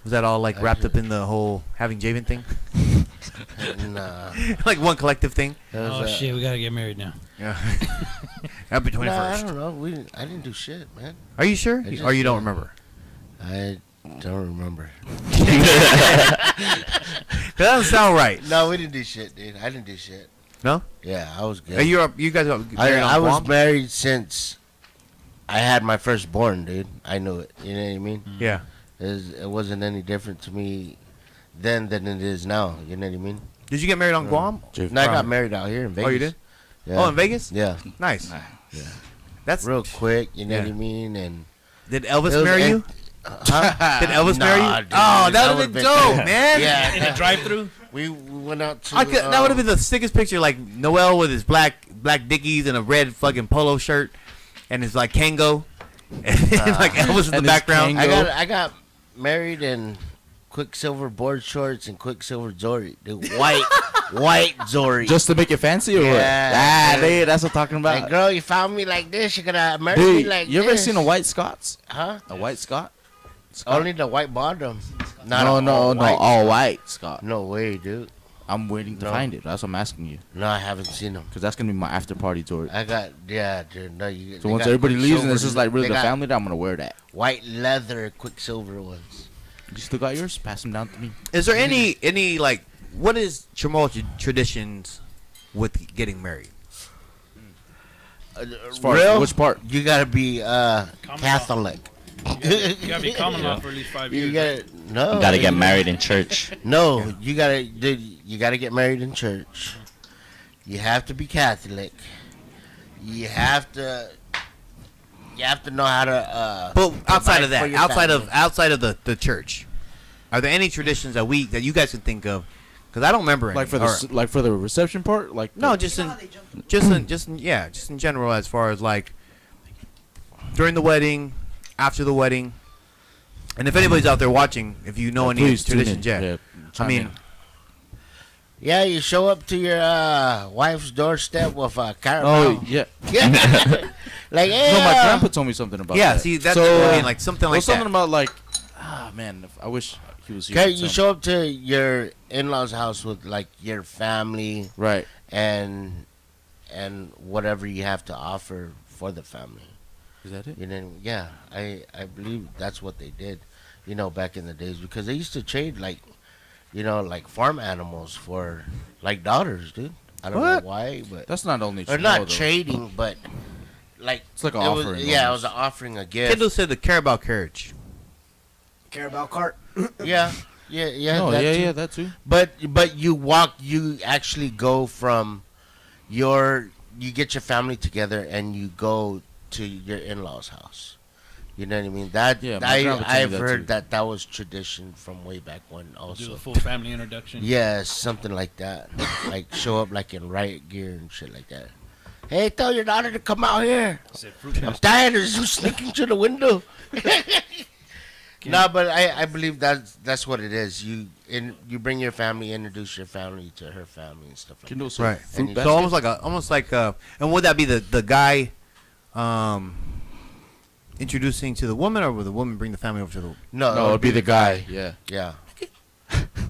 Speaker 1: Was that all like
Speaker 3: I
Speaker 1: wrapped up
Speaker 3: didn't.
Speaker 1: in the whole having Javen thing?
Speaker 3: Nah.
Speaker 1: Like one collective thing?
Speaker 3: It was,
Speaker 4: Oh shit, we gotta get married now.
Speaker 1: Yeah. Happy
Speaker 3: No, I
Speaker 1: 21st.
Speaker 3: don't know. I didn't do shit, man.
Speaker 1: Are you sure?
Speaker 3: I just,
Speaker 1: Or you don't remember?
Speaker 3: I don't remember.
Speaker 1: That doesn't sound right.
Speaker 3: No, we didn't do shit, dude. I didn't do shit.
Speaker 1: No?
Speaker 3: Yeah, I was good.
Speaker 1: Are you guys are married
Speaker 3: I
Speaker 1: on
Speaker 3: was
Speaker 1: Guam?
Speaker 3: married since I had my firstborn, dude. I knew it. You know what I mean?
Speaker 1: Yeah.
Speaker 3: It wasn't any different to me then than it is now. You know what I mean?
Speaker 1: Did you get married on Guam?
Speaker 3: No, I got married out here in Vegas.
Speaker 1: Oh, you did?
Speaker 3: Yeah.
Speaker 1: Oh, in Vegas?
Speaker 3: Yeah.
Speaker 1: Nice.
Speaker 3: Yeah.
Speaker 1: That's
Speaker 3: Real quick, you know
Speaker 1: Yeah.
Speaker 3: what I mean? And
Speaker 1: Did Elvis
Speaker 3: It was-
Speaker 1: marry you?
Speaker 3: huh?
Speaker 1: Did Elvis marry you?
Speaker 3: Nah, dude,
Speaker 1: Oh, that
Speaker 3: that
Speaker 1: would have been
Speaker 3: would've
Speaker 1: dope, man.
Speaker 3: yeah.
Speaker 4: Drive-through.
Speaker 3: We went out to
Speaker 1: That would have been the sickest picture, like Noel with his black Dickies and a red fucking polo shirt, and his like Kango, and like Elvis in the
Speaker 6: And his
Speaker 1: background.
Speaker 6: Kango.
Speaker 3: I got married in Quicksilver board shorts and Quicksilver Zori. The white Zori.
Speaker 6: Just to make it fancy or what?
Speaker 3: Yeah.
Speaker 6: Ah, dude, that's what I'm talking about.
Speaker 3: Like, girl, you found me like this. You're gonna marry
Speaker 6: Dude,
Speaker 3: me like
Speaker 6: you
Speaker 3: this.
Speaker 6: ever seen a white Scots?
Speaker 3: Huh?
Speaker 6: A white Scot?
Speaker 3: Only the white bottom. Not
Speaker 6: No,
Speaker 3: a
Speaker 6: no,
Speaker 3: all
Speaker 6: no,
Speaker 3: white.
Speaker 6: all white Scot.
Speaker 3: No way, dude.
Speaker 6: I'm waiting to
Speaker 3: No.
Speaker 6: find it. That's what I'm asking you.
Speaker 3: No, I haven't seen them.
Speaker 6: Because that's going to be my after party tour.
Speaker 3: Yeah, dude. No, you.
Speaker 6: So
Speaker 3: they
Speaker 6: once
Speaker 3: got
Speaker 6: everybody leaves and
Speaker 3: Quicksilver-
Speaker 6: it's just like really
Speaker 3: they
Speaker 6: the
Speaker 3: got
Speaker 6: family, then I'm going to wear that.
Speaker 3: White leather Quicksilver ones.
Speaker 6: You still got yours? Pass them down to me.
Speaker 1: Is there any like what is Chamorro traditions with getting married?
Speaker 6: As far
Speaker 3: real,
Speaker 6: as which part?
Speaker 3: you gotta be Catholic.
Speaker 4: You gotta be common law for at least 5 years.
Speaker 3: You gotta no.
Speaker 2: You gotta get married in church.
Speaker 3: No, you gotta get married in church. You have to be Catholic. You have to know how to.
Speaker 1: But outside of
Speaker 3: provide for
Speaker 1: that,
Speaker 3: your
Speaker 1: outside of
Speaker 3: family.
Speaker 1: the church, are there any traditions that you guys can think of? Because I don't remember any.
Speaker 6: Like for the reception part, like
Speaker 1: No,
Speaker 6: the-
Speaker 1: just in general, as far as like during the wedding, after the wedding, and if anybody's out there watching, if you know any
Speaker 6: please tune in.
Speaker 1: traditions, I
Speaker 6: chime
Speaker 1: mean,
Speaker 6: in.
Speaker 3: Yeah, you show up to your wife's doorstep with a caramel.
Speaker 6: Oh yeah.
Speaker 3: Yeah. Like, hey,
Speaker 6: No, my grandpa told me something about
Speaker 1: yeah.
Speaker 6: that.
Speaker 1: See, that's
Speaker 6: So,
Speaker 1: what I mean, like something
Speaker 6: It
Speaker 1: like
Speaker 6: was something
Speaker 1: that.
Speaker 6: about like, man, I wish he was here.
Speaker 3: okay,
Speaker 6: to
Speaker 3: you
Speaker 6: tell me.
Speaker 3: show up to your in-laws' house with like your family
Speaker 6: Right.
Speaker 3: and whatever you have to offer for the family.
Speaker 6: Is that it?
Speaker 3: You know, yeah, I believe that's what they did, back in the days, because they used to trade like farm animals for like daughters, dude. I don't
Speaker 1: What?
Speaker 3: know why, but
Speaker 6: That's not only
Speaker 3: or
Speaker 6: true,
Speaker 3: not
Speaker 6: though.
Speaker 3: trading, but like
Speaker 6: It's like an
Speaker 3: it was,
Speaker 6: offering.
Speaker 3: yeah, it
Speaker 6: almost.
Speaker 3: was an offering, a gift.
Speaker 1: Kendall said the carabao carriage.
Speaker 7: Carabao cart.
Speaker 3: Yeah,
Speaker 6: Oh,
Speaker 3: that
Speaker 6: yeah,
Speaker 3: too.
Speaker 6: yeah, that too.
Speaker 3: But you actually go from you get your family together and you go to your in-laws' house. You know what I mean? That
Speaker 6: Yeah, my grandpa told me
Speaker 3: I've
Speaker 6: that
Speaker 3: heard
Speaker 6: too.
Speaker 3: that was tradition from way back when
Speaker 4: Do
Speaker 3: also.
Speaker 4: the full family introduction.
Speaker 3: Yes, something like that. Like show up like in riot gear and shit like that. Hey, tell your daughter to come out here.
Speaker 4: Said fruit
Speaker 3: I'm
Speaker 4: basket.
Speaker 3: tired of you sneaking through the window. No, but I believe that's what it is. You bring your family, introduce your family to her family and stuff like
Speaker 6: Kindle
Speaker 3: that.
Speaker 6: said
Speaker 1: Right.
Speaker 6: fruit
Speaker 3: And
Speaker 1: So
Speaker 6: basket.
Speaker 1: almost like and would that be the guy introducing to the woman, or would the woman bring the family over to the?
Speaker 6: No, it'd be the guy. Yeah.
Speaker 3: Yeah,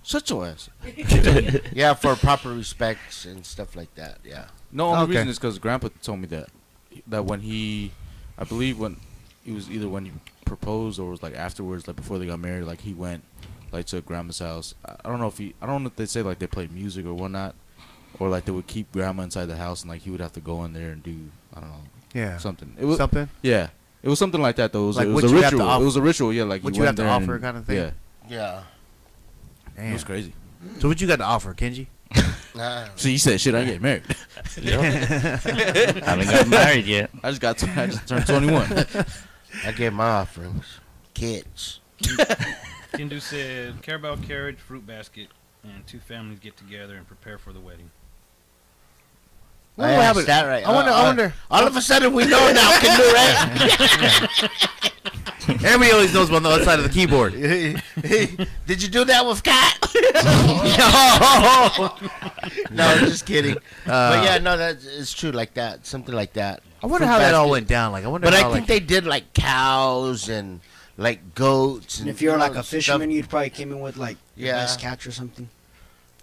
Speaker 6: Such a ass.
Speaker 3: yeah, for proper respects and stuff like that. Yeah.
Speaker 6: No, only
Speaker 1: Okay.
Speaker 6: reason is because Grandpa told me that when I believe when it was either when he proposed or was like afterwards, like before they got married, like he went like to Grandma's house. I don't know if they say like they played music or whatnot, or like they would keep Grandma inside the house and like he would have to go in there and do
Speaker 1: Yeah.
Speaker 6: something. It was
Speaker 1: Something.
Speaker 6: yeah, it was something like that though.
Speaker 1: Like
Speaker 6: it
Speaker 1: what
Speaker 6: was a
Speaker 1: you have to
Speaker 6: ritual.
Speaker 1: off-
Speaker 6: It was a ritual. Yeah, like
Speaker 1: what
Speaker 6: he
Speaker 1: you
Speaker 6: went
Speaker 1: have to
Speaker 6: there
Speaker 1: offer
Speaker 6: and-
Speaker 1: kind of thing?
Speaker 6: Yeah,
Speaker 3: Yeah.
Speaker 1: Damn.
Speaker 6: it was crazy.
Speaker 1: So what you got to offer, Kenji?
Speaker 3: Nah.
Speaker 6: So you said shit. I get married.
Speaker 2: Haven't got married yet.
Speaker 6: I just turned 21.
Speaker 3: I gave my offerings. Kids.
Speaker 4: Hindu said carabao carriage, fruit basket, and two families get together and prepare for the wedding.
Speaker 1: What
Speaker 3: I
Speaker 1: happened?
Speaker 3: that right.
Speaker 1: I wonder.
Speaker 3: All of a sudden we know now, can do right.
Speaker 1: Everybody always knows about the other side of the keyboard.
Speaker 3: Did you do that with Cat? No, just kidding. But yeah, no, it's true like that. Something like that.
Speaker 1: I wonder
Speaker 3: Fruit
Speaker 1: how that all
Speaker 3: basket.
Speaker 1: went down. Like I wonder.
Speaker 3: But
Speaker 1: how,
Speaker 3: I think they did like cows and like goats.
Speaker 7: And
Speaker 3: And
Speaker 7: if you're like a
Speaker 3: stuff.
Speaker 7: fisherman, you'd probably came in with like your
Speaker 3: Yeah.
Speaker 7: best catch or something.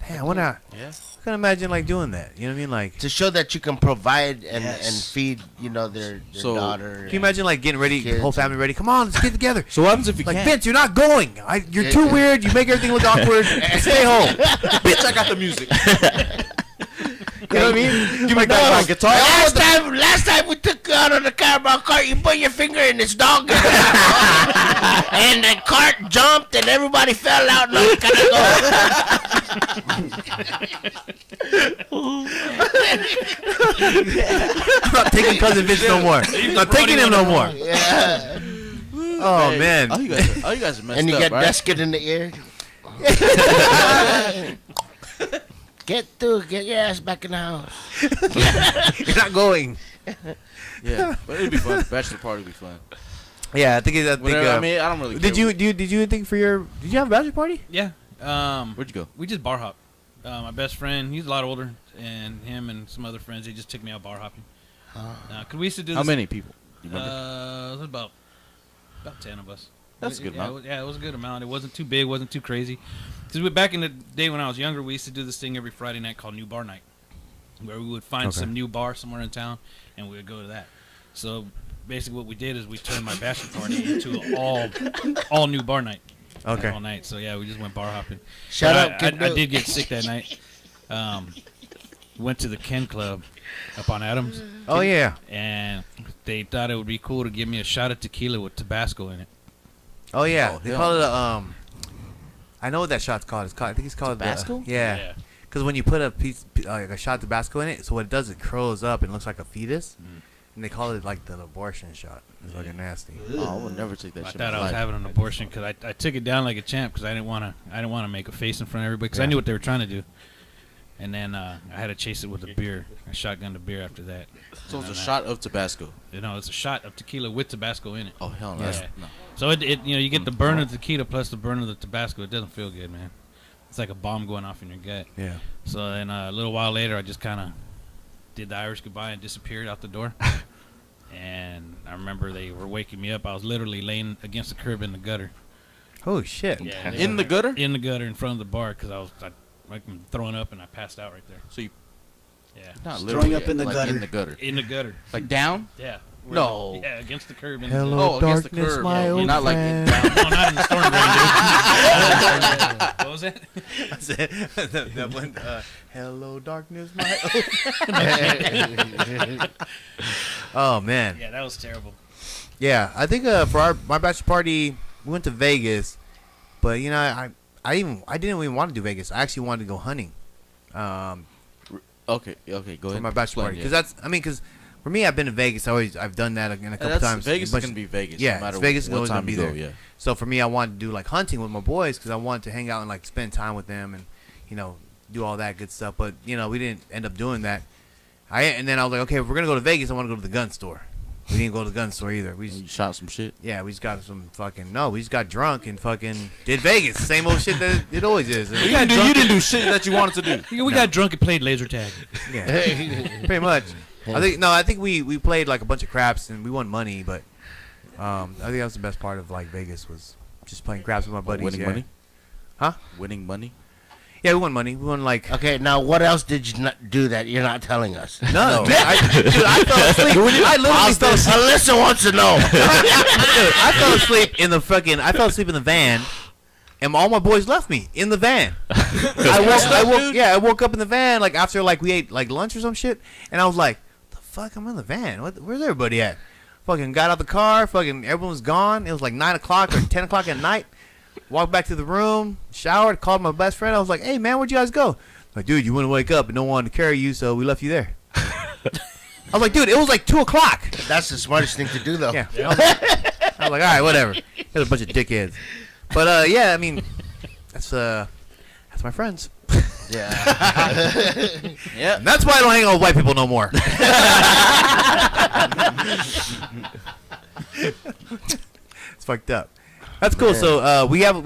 Speaker 1: Hey, I wonder.
Speaker 6: Yeah.
Speaker 1: I can imagine like doing that. You know what I mean? Like,
Speaker 3: To show that you can provide and
Speaker 7: Yes.
Speaker 3: feed, their
Speaker 6: So,
Speaker 3: daughter.
Speaker 1: can you imagine like getting ready, the
Speaker 3: Kids.
Speaker 1: whole family ready? Come on, let's get together.
Speaker 6: So what happens if you
Speaker 1: Like
Speaker 6: can't?
Speaker 1: Vince, you're not going. You're too weird. You make everything look awkward. Stay home.
Speaker 6: Bitch, I got the music.
Speaker 1: You know what I mean?
Speaker 6: Give me that my guitar.
Speaker 3: Last time we took you out on the Carabao cart, you put your finger in this dog, and the cart jumped, and everybody fell out. And I
Speaker 1: I'm not taking cousin Vince no more. I'm not taking him no more.
Speaker 3: Yeah.
Speaker 1: Oh man.
Speaker 6: All you guys are messed
Speaker 3: And you
Speaker 6: up,
Speaker 3: get
Speaker 6: right?
Speaker 3: Desket in the ear. Get your ass back in the house.
Speaker 1: You're not going.
Speaker 6: Yeah, but it'd be fun. Bachelor party would be fun.
Speaker 1: Yeah, I think.
Speaker 6: Whatever, I mean, I don't really.
Speaker 1: Did
Speaker 6: care.
Speaker 1: you think for your? Did you have a bachelor party?
Speaker 4: Yeah.
Speaker 6: Where'd you go?
Speaker 4: We just bar hop. My best friend, he's a lot older, and him and some other friends, they just took me out bar hopping. Cause we used to do
Speaker 6: How
Speaker 4: this,
Speaker 6: many people? You remember?
Speaker 4: it was about 10 of us.
Speaker 6: That's a good
Speaker 4: yeah,
Speaker 6: amount.
Speaker 4: it was a good amount. It wasn't too big, wasn't too crazy. Because back in the day when I was younger, we used to do this thing every Friday night called New Bar Night, where we would find some new bar somewhere in town, and we would go to that. So basically, what we did is we turned my bachelor party into an all new bar night.
Speaker 1: Okay.
Speaker 4: All night. So yeah, we just went bar hopping.
Speaker 3: Shut
Speaker 4: But
Speaker 3: up,
Speaker 4: I
Speaker 3: Kendall.
Speaker 4: did get sick that night. went to the Ken Club up on Adams,
Speaker 1: Oh yeah.
Speaker 4: and they thought it would be cool to give me a shot of tequila with Tabasco in it.
Speaker 1: Oh yeah.
Speaker 6: Oh,
Speaker 1: They
Speaker 6: hell
Speaker 1: call it a I know what that shot's called. I think it's called
Speaker 6: Tabasco?
Speaker 1: Yeah. Because when you put a piece like a shot of Tabasco in it, so what it does, it curls up and looks like a fetus, and they call it like the abortion shot. It's fucking nasty.
Speaker 6: Oh, I would never take that
Speaker 4: I
Speaker 6: shit.
Speaker 4: thought I was having an abortion because I took it down like a champ because I didn't want to make a face in front of everybody because I
Speaker 1: Yeah.
Speaker 4: knew what they were trying to do. And then I had to chase it with a beer. I shotgunned a beer after that.
Speaker 6: So it's a shot of Tabasco.
Speaker 4: It's a shot of tequila with Tabasco in it.
Speaker 6: Oh hell no.
Speaker 4: Yeah.
Speaker 6: That's- no.
Speaker 4: So you get the burn of the tequila plus the burn of the Tabasco. It doesn't feel good, man. It's like a bomb going off in your gut.
Speaker 1: Yeah.
Speaker 4: So then a little while later, I just kind of did the Irish goodbye and disappeared out the door. And I remember they were waking me up. I was literally laying against the curb in the gutter.
Speaker 1: Oh shit.
Speaker 4: Yeah, they
Speaker 6: In
Speaker 4: were
Speaker 6: the gutter?
Speaker 4: in the gutter in front of the bar because I was throwing up and I passed out right there.
Speaker 6: So you
Speaker 4: Yeah,
Speaker 6: not
Speaker 7: Just
Speaker 6: literally
Speaker 7: throwing up in the
Speaker 6: like
Speaker 7: gutter.
Speaker 6: In the gutter.
Speaker 4: in the gutter.
Speaker 6: Like down?
Speaker 4: Yeah.
Speaker 6: No.
Speaker 4: Yeah, against the curb.
Speaker 1: Hello,
Speaker 6: Oh, against the
Speaker 1: darkness,
Speaker 6: curb.
Speaker 1: my
Speaker 6: Yeah,
Speaker 1: old
Speaker 6: not like
Speaker 1: friend.
Speaker 6: down.
Speaker 4: No, not in the storm drain, dude. What was that?
Speaker 1: I said that one. Hello, darkness, my. Oh man.
Speaker 4: Yeah, that was terrible.
Speaker 1: Yeah, I think for my bachelor party, we went to Vegas, but you know, I didn't even want to do Vegas. I actually wanted to go hunting.
Speaker 6: Okay, okay, go
Speaker 1: For
Speaker 6: ahead.
Speaker 1: my bachelor party,
Speaker 6: Explain,
Speaker 1: because because for me, I've been to Vegas. I've done that in a couple times.
Speaker 6: Vegas
Speaker 1: A
Speaker 6: is
Speaker 1: bunch-
Speaker 6: gonna be Vegas.
Speaker 1: Yeah,
Speaker 6: no matter
Speaker 1: Vegas is
Speaker 6: what
Speaker 1: always
Speaker 6: time
Speaker 1: gonna be
Speaker 6: you go,
Speaker 1: there.
Speaker 6: Yeah.
Speaker 1: So for me, I wanted to do like hunting with my boys because I wanted to hang out and like spend time with them and do all that good stuff. But we didn't end up doing that. And then I was like, okay, if we're gonna go to Vegas, I want to go to the gun store. We didn't go to the gun store either. We
Speaker 6: You
Speaker 1: just,
Speaker 6: shot some shit.
Speaker 1: we just got some we just got drunk and fucking did Vegas. Same old shit that it always is.
Speaker 6: You didn't do shit that you wanted to do.
Speaker 4: We got drunk and played laser tag.
Speaker 1: Yeah, pretty much. I think we played like a bunch of craps and we won money, but I think that was the best part of like Vegas was just playing craps with my buddies.
Speaker 6: Winning
Speaker 1: yeah.
Speaker 6: money?
Speaker 1: Huh?
Speaker 6: Winning money?
Speaker 1: Yeah, we won money. We won like
Speaker 3: Okay, now what else did you not do that you're not telling us?
Speaker 1: no. I fell asleep. I literally fell asleep.
Speaker 3: Alyssa wants to know.
Speaker 1: Dude, I fell asleep in the van, and all my boys left me in the van. I woke up in the van like after like we ate like lunch or some shit, and I was like, "The fuck, I'm in the van. Where's everybody at?" Fucking got out the car. Fucking everyone was gone. It was like 9 o'clock or 10 o'clock at night. Walked back to the room, showered, called my best friend. I was like, "Hey man, where'd you guys go?" Like, dude, you wouldn't wake up, and no one wanted to carry you, so we left you there. I was like, dude, it was like 2 o'clock.
Speaker 3: That's the smartest thing to do, though.
Speaker 1: Yeah. I was like, all right, whatever. There's a bunch of dickheads. But yeah, I mean, that's my friends.
Speaker 3: Yeah.
Speaker 6: Yeah.
Speaker 1: And that's why I don't hang out with white people no more. It's fucked up. That's cool. So we have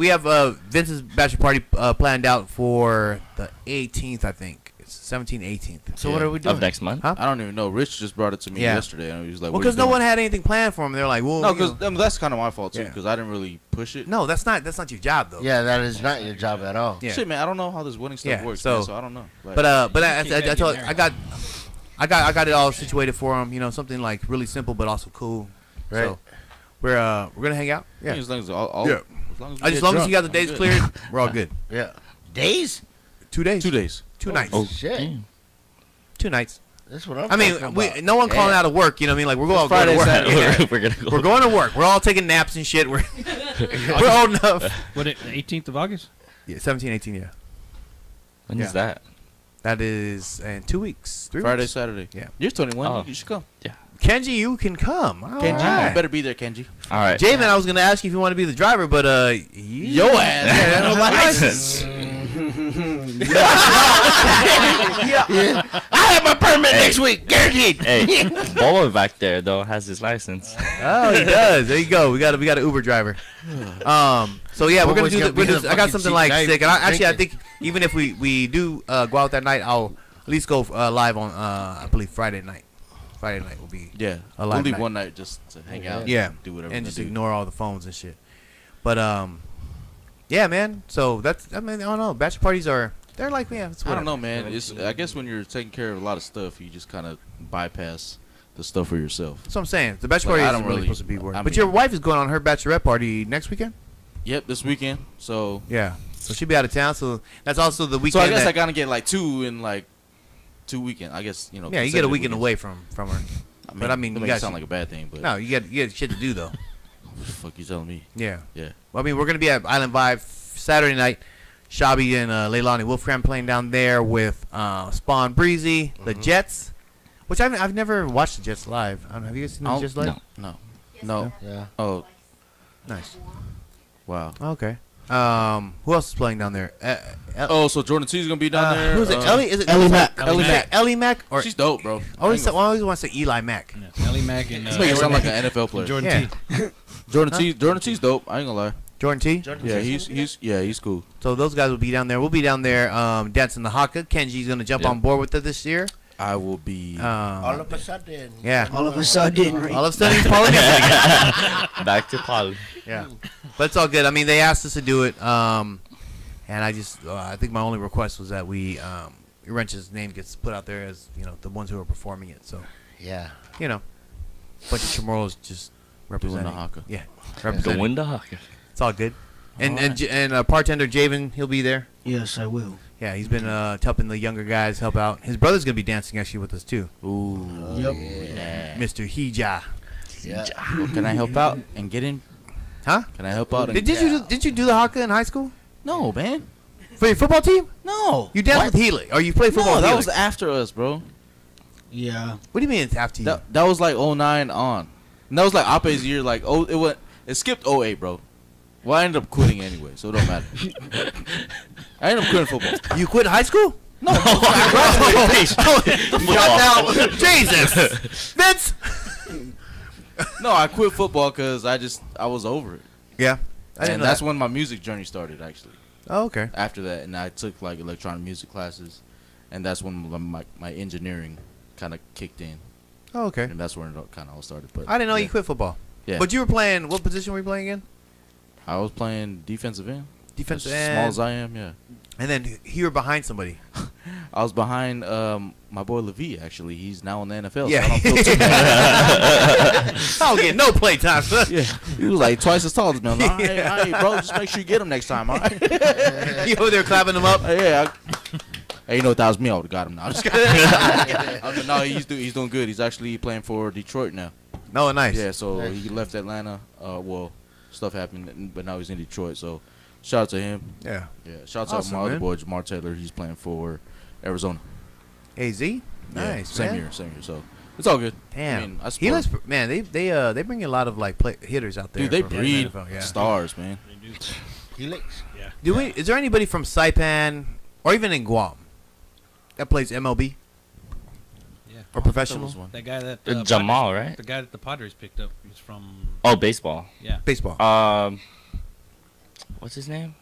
Speaker 1: Vince's bachelor party planned out for the 18th, I think. It's 17th, 18th.
Speaker 3: So what are we doing?
Speaker 2: Of next month?
Speaker 1: Huh?
Speaker 6: I don't even know. Rich just brought it to me
Speaker 1: Yeah.
Speaker 6: yesterday, and he was like,
Speaker 1: Well,
Speaker 6: "What are you
Speaker 1: because no
Speaker 6: doing?"
Speaker 1: one had anything planned for him. They're like, well,
Speaker 6: No,
Speaker 1: you know.
Speaker 6: because that's kind of my fault too,
Speaker 1: Yeah.
Speaker 6: because I didn't really push it.
Speaker 1: No, that's not your job though.
Speaker 3: Yeah, that is not your job at all.
Speaker 1: Yeah.
Speaker 6: Shit, man, I don't know how this winning stuff
Speaker 1: Yeah,
Speaker 6: works,
Speaker 1: so-
Speaker 6: man, so I don't know. Like,
Speaker 1: But I
Speaker 4: Keep that
Speaker 1: told
Speaker 4: in there.
Speaker 1: I got it all situated for him. Something like really simple but also cool.
Speaker 3: Right.
Speaker 1: So we're gonna hang out.
Speaker 6: yeah,
Speaker 1: Yeah.
Speaker 6: as long as,
Speaker 1: Yeah.
Speaker 6: as long as,
Speaker 1: As long as you got the days
Speaker 6: I'm
Speaker 1: cleared, we're all good.
Speaker 3: Yeah. Days?
Speaker 1: 2 days.
Speaker 6: 2 days.
Speaker 1: 2 nights.
Speaker 2: Oh,
Speaker 3: Shit.
Speaker 2: damn.
Speaker 1: 2 nights.
Speaker 3: That's what I'm
Speaker 1: I mean,
Speaker 3: talking about.
Speaker 1: no one calling
Speaker 3: Yeah.
Speaker 1: out of work. You know what I mean? Like we're all going
Speaker 6: Friday,
Speaker 1: to work.
Speaker 6: Saturday.
Speaker 1: Yeah.
Speaker 2: We're gonna go.
Speaker 1: We're going to work. We're all taking naps and shit. We're old enough.
Speaker 4: What, the 18th of August?
Speaker 1: Yeah, 17, 18. Yeah,
Speaker 2: When is
Speaker 1: Yeah.
Speaker 2: that?
Speaker 1: that is in 2 weeks. 3
Speaker 6: Friday,
Speaker 1: weeks.
Speaker 6: Saturday.
Speaker 1: Yeah.
Speaker 6: You're 21.
Speaker 2: Oh.
Speaker 6: You should come.
Speaker 1: Kenji, you can come. All
Speaker 6: Kenji,
Speaker 1: right.
Speaker 6: you better be there, Kenji.
Speaker 2: All right.
Speaker 1: Jamin, I was gonna ask you if you want to be the driver, but
Speaker 6: Yo ass.
Speaker 1: Yeah, no license.
Speaker 3: I have my permit next week. Guaranteed.
Speaker 2: Hey, Boba back there though has his license.
Speaker 1: Oh, he does. There you go. We got an Uber driver. So yeah, we're gonna
Speaker 3: Always
Speaker 1: do.
Speaker 3: gotta be the
Speaker 1: I got
Speaker 3: fucking
Speaker 1: something
Speaker 3: cheap
Speaker 1: like
Speaker 3: guy
Speaker 1: sick, and I
Speaker 3: drinking.
Speaker 1: think even if we do go out that night, I'll at least go live on I believe Friday night. Friday night will be
Speaker 6: Yeah.
Speaker 1: A
Speaker 6: We'll
Speaker 1: live
Speaker 6: leave
Speaker 1: night.
Speaker 6: one night just to hang out.
Speaker 1: Yeah.
Speaker 6: And do whatever.
Speaker 1: and
Speaker 6: we
Speaker 1: just
Speaker 6: do.
Speaker 1: ignore all the phones and shit. But yeah, man. So that's I don't know. Bachelor parties they're like it's
Speaker 6: I don't
Speaker 1: whatever.
Speaker 6: know, man. It's I guess when you're taking care of a lot of stuff, you just kind of bypass the stuff for yourself.
Speaker 1: That's what I'm saying. The bachelor
Speaker 6: Like,
Speaker 1: party
Speaker 6: I
Speaker 1: isn't
Speaker 6: don't
Speaker 1: really
Speaker 6: really-
Speaker 1: supposed to be boring.
Speaker 6: I
Speaker 1: But
Speaker 6: mean-
Speaker 1: your wife is going on her bachelorette party next weekend.
Speaker 6: Yep, this weekend. So
Speaker 1: Yeah. So she'll be out of town. So that's also the weekend.
Speaker 6: so I guess
Speaker 1: that-
Speaker 6: I gotta get like 2 in like 2 weekends. I guess you know.
Speaker 1: Yeah, you get a
Speaker 6: consecutive
Speaker 1: weekend
Speaker 6: weekends.
Speaker 1: away from her. But I mean,
Speaker 6: that
Speaker 1: you
Speaker 6: makes
Speaker 1: guys
Speaker 6: it sound like a bad thing, but
Speaker 1: no, you get shit to do though.
Speaker 6: what the fuck you telling me?
Speaker 1: Yeah.
Speaker 6: Yeah.
Speaker 1: Well, I mean, we're gonna be at Island Vibe Saturday night. Shabby and Leilani Wolfram playing down there with Spawn Breezy, the Jets, which I've never watched the Jets live. I don't know, have you guys seen the Jets live?
Speaker 6: No.
Speaker 3: Yeah.
Speaker 6: Oh,
Speaker 1: Nice.
Speaker 6: wow.
Speaker 1: Okay. Who else is playing down there?
Speaker 6: Oh, so Jordan T's gonna be down there.
Speaker 1: Who's it? Ellie? Is it
Speaker 7: Ellie Mack.
Speaker 1: Ellie Mack. Ellie Mack? Or
Speaker 6: She's dope, bro.
Speaker 1: I always want to say Eli Mack.
Speaker 4: Yeah, Ellie Mack and
Speaker 6: This make it sound like an NFL player.
Speaker 4: Jordan
Speaker 1: Yeah.
Speaker 4: T.
Speaker 6: Jordan T's dope. I ain't gonna lie.
Speaker 1: Jordan T.
Speaker 6: Yeah, he's cool.
Speaker 1: So those guys will be down there. We'll be down there dancing the haka. Kenji's gonna jump
Speaker 2: Yeah.
Speaker 1: on board with it this year.
Speaker 6: I will be.
Speaker 3: All of a sudden.
Speaker 1: Yeah.
Speaker 7: All of a sudden, right?
Speaker 1: All of a sudden, he's Polynesian again.
Speaker 2: Back to Paul.
Speaker 1: Yeah, but it's all good. I mean, they asked us to do it, and I just, I think my only request was that Wrench's name gets put out there as the ones who are performing it. So,
Speaker 3: Yeah.
Speaker 1: bunch of Chamorros just representing.
Speaker 6: haka.
Speaker 1: Yeah,
Speaker 2: The
Speaker 1: representing.
Speaker 2: window hockey.
Speaker 1: It's all good. And bartender Javen, he'll be there.
Speaker 7: Yes, I will.
Speaker 1: Yeah, he's been helping the younger guys help out. His brother's gonna be dancing actually with us too,
Speaker 6: Ooh.
Speaker 7: Yep.
Speaker 1: Mr. Hija.
Speaker 3: Yeah.
Speaker 6: Well, can I help out and get in?
Speaker 1: Huh?
Speaker 6: Can I help out? And
Speaker 1: Did you do the haka in high school
Speaker 6: No, man.
Speaker 1: for your football team?
Speaker 6: No.
Speaker 1: You danced with Healy, or you played football?
Speaker 6: No,
Speaker 1: with
Speaker 6: that
Speaker 1: Healy?
Speaker 6: was after us, bro.
Speaker 7: Yeah.
Speaker 1: What do you mean it's after you?
Speaker 6: That was like 09 on. And that was like Ape's year. Like it skipped 08, bro. Well, I ended up quitting anyway, so it don't matter. I ended up quitting football.
Speaker 1: You quit high school?
Speaker 6: No,
Speaker 1: Jesus, Vince.
Speaker 6: no, I quit football because I was over it.
Speaker 1: Yeah, I didn't
Speaker 6: And
Speaker 1: know
Speaker 6: that's
Speaker 1: that.
Speaker 6: when my music journey started, actually.
Speaker 1: Oh, okay.
Speaker 6: After that, and I took like electronic music classes, and that's when my engineering kind of kicked in,
Speaker 1: Oh, okay.
Speaker 6: and that's where it kind of all started. But
Speaker 1: I didn't know
Speaker 6: yeah.
Speaker 1: you quit football.
Speaker 6: Yeah,
Speaker 1: But you were playing. What position were you playing again?
Speaker 6: I was playing defensive end.
Speaker 1: Defensive
Speaker 6: As
Speaker 1: end.
Speaker 6: small as I am, yeah.
Speaker 1: And then you were behind somebody.
Speaker 6: I was behind my boy Levi. Actually, he's now in the NFL.
Speaker 1: Yeah.
Speaker 6: So I don't feel too bad.
Speaker 1: I don't get no play time.
Speaker 6: Yeah, he was like twice as tall as me. I'm like, all
Speaker 1: Yeah.
Speaker 6: right, bro, just make sure you get him next time, all right?
Speaker 1: You over there clapping them up?
Speaker 6: Yeah. Hey, you know, if that was me, I would have got him now. Just kidding. No, he's doing good. He's actually playing for Detroit now.
Speaker 1: No, nice.
Speaker 6: Yeah, so he left Atlanta. Well, stuff happened, but now he's in Detroit. So, shout out to him.
Speaker 1: Yeah.
Speaker 6: Yeah, shout out
Speaker 1: Awesome,
Speaker 6: to my other
Speaker 1: man.
Speaker 6: boy, Jamar Taylor. He's playing for Arizona.
Speaker 1: AZ.
Speaker 6: Yeah,
Speaker 1: Nice.
Speaker 6: same
Speaker 1: man.
Speaker 6: year. So it's all good.
Speaker 1: Damn.
Speaker 6: I mean, I
Speaker 1: He
Speaker 6: support.
Speaker 1: lets, man, they bring in a lot of like hitters out there.
Speaker 6: Dude, they
Speaker 1: from the
Speaker 6: breed
Speaker 1: NFL, yeah.
Speaker 6: stars, man.
Speaker 3: Helix.
Speaker 1: Is there anybody from Saipan or even in Guam that plays MLB
Speaker 4: Yeah.
Speaker 1: or professional
Speaker 6: That was one.
Speaker 4: That guy that
Speaker 2: Jamal,
Speaker 4: Padres,
Speaker 2: right?
Speaker 4: The guy that the Padres picked up was from
Speaker 2: Baseball.
Speaker 1: baseball?
Speaker 2: What's his name?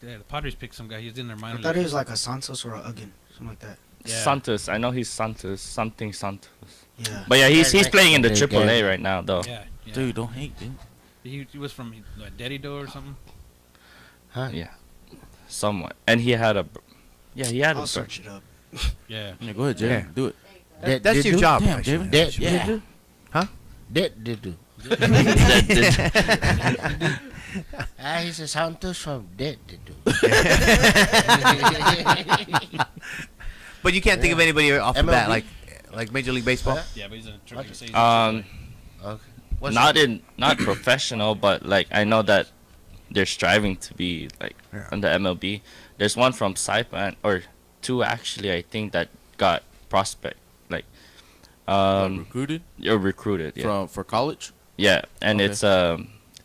Speaker 4: the Padres picked some guy. He was in their minor
Speaker 7: I thought it
Speaker 4: league.
Speaker 7: was like a Santos or a Ugin, something like that.
Speaker 4: Yeah.
Speaker 2: Santos. I know he's Santos. Something Santos.
Speaker 7: Yeah.
Speaker 2: But yeah, he's playing in the
Speaker 3: Great
Speaker 2: AAA
Speaker 3: guy.
Speaker 2: right now, though.
Speaker 4: Yeah. Yeah.
Speaker 6: Dude, don't hate, dude.
Speaker 4: He was from Dedido or something.
Speaker 3: Huh?
Speaker 2: Yeah, somewhat. And he had a. Yeah, he had
Speaker 7: I'll
Speaker 2: a.
Speaker 7: search it up.
Speaker 4: Yeah.
Speaker 6: Yeah, go ahead, Jay.
Speaker 1: Yeah.
Speaker 6: Do it.
Speaker 1: That's your job.
Speaker 6: Damn,
Speaker 1: actually.
Speaker 6: David.
Speaker 3: That,
Speaker 6: Yeah.
Speaker 1: Huh?
Speaker 3: That did do. He's a Santos from That did do.
Speaker 1: But you can't think of anybody off the
Speaker 3: MLB?
Speaker 1: bat like Major League Baseball.
Speaker 3: Huh?
Speaker 4: Yeah, but he's in
Speaker 3: What?
Speaker 4: AAA.
Speaker 3: Okay. What's
Speaker 2: Not
Speaker 3: that?
Speaker 2: not professional, but like I know that they're striving to be like
Speaker 1: Yeah.
Speaker 2: on the MLB. There's one from Saipan or two actually. I think that got prospect like
Speaker 6: Recruited
Speaker 2: you're recruited. Yeah,
Speaker 6: for college.
Speaker 2: yeah, and
Speaker 6: Okay.
Speaker 2: it's I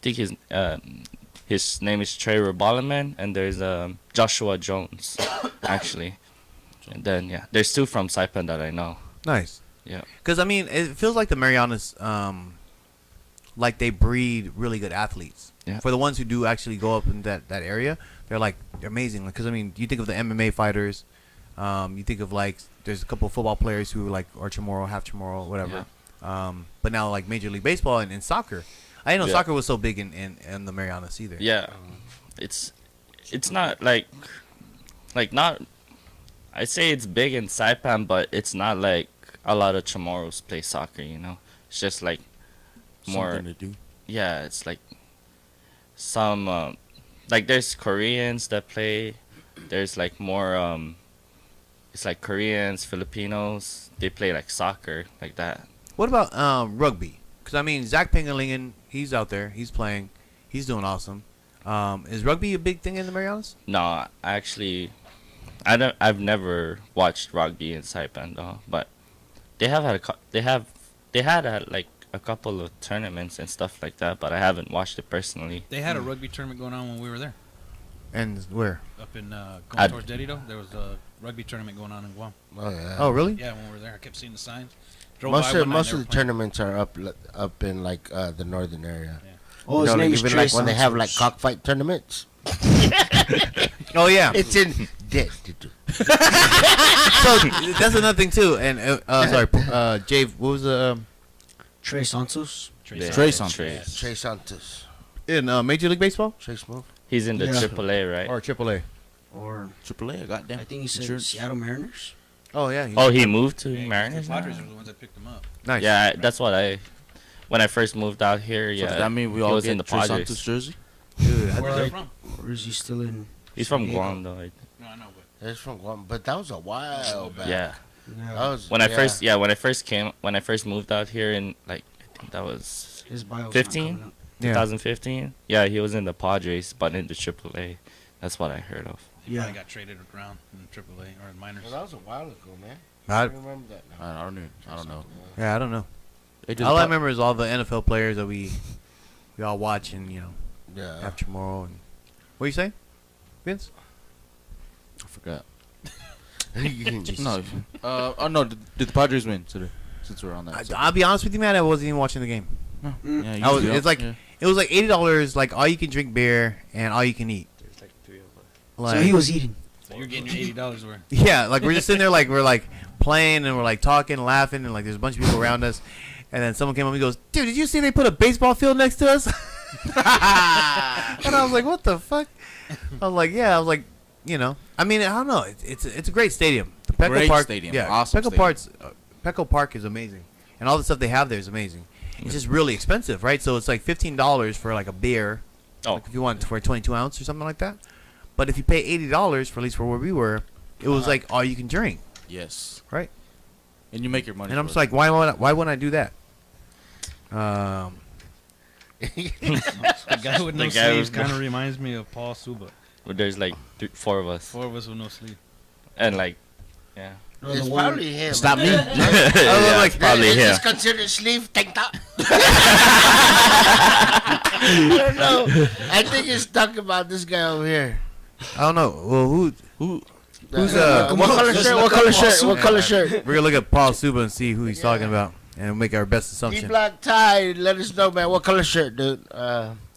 Speaker 2: think his name is Trey Rebalaman, and there's Joshua Jones actually, and then yeah, there's two from Saipan that I know.
Speaker 1: Nice.
Speaker 2: Yeah.
Speaker 1: Because I mean, it feels like the Marianas, like they breed really good athletes.
Speaker 2: Yeah.
Speaker 1: For the ones who do actually go up in that area, they're amazing. Because I mean, you think of the MMA fighters, you think of like there's a couple of football players who like are Chamorro, half Chamorro, whatever. But now like Major League Baseball and soccer, I didn't know
Speaker 2: Yeah.
Speaker 1: soccer was so big in the Marianas either.
Speaker 2: Yeah, it's not like not. I say it's big in Saipan, but it's not like a lot of Chamorros play soccer. You know, it's just like more.
Speaker 6: Something to do.
Speaker 2: Yeah, it's like some like there's Koreans that play. There's like more it's like Koreans, Filipinos. They play like soccer, like that.
Speaker 1: What about rugby? Because I mean, Zach Pengelingen, he's out there. He's playing. He's doing awesome. Is rugby a big thing in the Marianas?
Speaker 2: No, actually, I've never watched rugby in Saipan though, but they have had like a couple of tournaments and stuff like that, but I haven't watched it personally.
Speaker 4: They had a rugby tournament going on when we were there.
Speaker 1: And where?
Speaker 4: Up in going towards Dedido, there was a rugby tournament going on in Guam.
Speaker 3: Oh yeah.
Speaker 1: Oh, really?
Speaker 4: Yeah, when we were there, I kept seeing the signs. Drove
Speaker 3: Most
Speaker 4: by
Speaker 3: of
Speaker 4: one night
Speaker 3: most
Speaker 4: and
Speaker 3: of the
Speaker 4: they were playing.
Speaker 3: tournaments are up in like the northern area.
Speaker 4: Yeah.
Speaker 7: Oh, his
Speaker 3: You know,
Speaker 7: name is
Speaker 3: even
Speaker 7: Trey
Speaker 3: like when they have like
Speaker 7: Santos.
Speaker 3: cockfight tournaments.
Speaker 1: Oh yeah.
Speaker 3: It's in
Speaker 1: So that's another thing too. And sorry, Jave, what was the
Speaker 7: Trey Santos.
Speaker 2: Yeah,
Speaker 6: Trey Santos.
Speaker 3: Trey Santos.
Speaker 1: in Major League Baseball
Speaker 3: Trey Smooth.
Speaker 2: He's in the
Speaker 7: Yeah.
Speaker 2: AAA, right?
Speaker 1: or AAA?
Speaker 7: Or
Speaker 6: AAA, goddamn.
Speaker 7: I think he said
Speaker 6: Insurance.
Speaker 7: Seattle Mariners.
Speaker 1: Oh yeah.
Speaker 2: Oh, he moved to
Speaker 4: Yeah,
Speaker 2: Mariners
Speaker 4: The
Speaker 2: now?
Speaker 4: Padres were the ones that picked him up.
Speaker 1: Nice.
Speaker 2: Yeah, that's what when I first moved out here,
Speaker 6: So
Speaker 2: yeah.
Speaker 6: does that mean we
Speaker 2: he
Speaker 6: all
Speaker 2: was
Speaker 6: get
Speaker 2: in the
Speaker 6: Trey
Speaker 2: Padres.
Speaker 6: Santos jersey?
Speaker 1: Dude,
Speaker 4: Where are they from?
Speaker 7: Or is he still in?
Speaker 2: He's from
Speaker 7: Yeah.
Speaker 2: Guam though.
Speaker 4: No, I know, but
Speaker 3: That's from Guam, but that was a while back.
Speaker 2: Yeah.
Speaker 3: That
Speaker 7: Yeah.
Speaker 3: was,
Speaker 2: When I first moved out here in like I think that was
Speaker 7: His bio's
Speaker 2: 15?
Speaker 7: not coming up.
Speaker 1: Yeah.
Speaker 2: 2015. Yeah, he was in the Padres, but in the AAA. That's what I heard of.
Speaker 4: he
Speaker 7: Yeah.
Speaker 4: probably got traded around in AAA or in minors.
Speaker 3: Well, that was a while ago, man.
Speaker 1: I,
Speaker 3: I remember that now.
Speaker 6: I don't know.
Speaker 1: yeah, I don't know.
Speaker 6: They just
Speaker 1: All I
Speaker 6: pop-
Speaker 1: remember is all the NFL players that we all watch and
Speaker 3: Yeah.
Speaker 1: have tomorrow. And what you say, Vince?
Speaker 6: I forgot.
Speaker 3: Just-
Speaker 6: No. Oh no. Did the Padres win today? Since we're on that.
Speaker 1: I'll be honest with you, man. I wasn't even watching the game.
Speaker 6: Yeah,
Speaker 1: I was,
Speaker 6: usually
Speaker 1: it's like
Speaker 6: yeah.
Speaker 1: it was like $80, like all you can drink beer and all you can eat.
Speaker 2: There's like 3 of us.
Speaker 1: Like,
Speaker 7: So he was eating.
Speaker 4: So you're getting your $80 worth.
Speaker 1: yeah, like we're just sitting there, like we're like playing and we're like talking, laughing, and like there's a bunch of people around us. And then someone came up and goes, "Dude, did you see they put a baseball field next to us?" And I was like, "What the fuck?" I was like, "Yeah." I was like, I mean, I don't know. It's a great stadium. The Petco
Speaker 6: Great
Speaker 1: Park
Speaker 6: stadium.
Speaker 1: Yeah,
Speaker 6: Awesome
Speaker 1: Petco Park is amazing, and all the stuff they have there is amazing. It's just really expensive, right? So it's like $15 for like a beer,
Speaker 2: Oh,
Speaker 1: like if you want for a 22 ounce or something like that. But if you pay $80 for at least for where we were, it was like all you can drink,
Speaker 6: Yes.
Speaker 1: right?
Speaker 6: And you make your money.
Speaker 1: And I'm
Speaker 6: for
Speaker 1: just
Speaker 6: it.
Speaker 1: like, why wouldn't I do that?
Speaker 4: The guy with no
Speaker 2: The guy
Speaker 4: sleeves
Speaker 2: with no-
Speaker 4: kind of reminds me of Paul Suba.
Speaker 2: but there's like 4 of us,
Speaker 4: 4 of us with no sleeve.
Speaker 2: and like, yeah.
Speaker 7: No,
Speaker 3: It's
Speaker 7: the one-
Speaker 3: probably him.
Speaker 6: It's not me.
Speaker 2: yeah,
Speaker 1: like,
Speaker 2: it's probably
Speaker 3: Is
Speaker 2: him.
Speaker 3: this considered sleeve tank top? No, I think it's talking about this guy over here.
Speaker 1: I don't know. Well,
Speaker 6: Who?
Speaker 1: Who's,
Speaker 3: what color shirt? What color shirt? What color shirt?
Speaker 1: we're gonna look at Paul Suba and see who he's talking about, and make our best
Speaker 3: D
Speaker 1: assumption.
Speaker 3: black tie. Let us know, man. What color shirt, dude?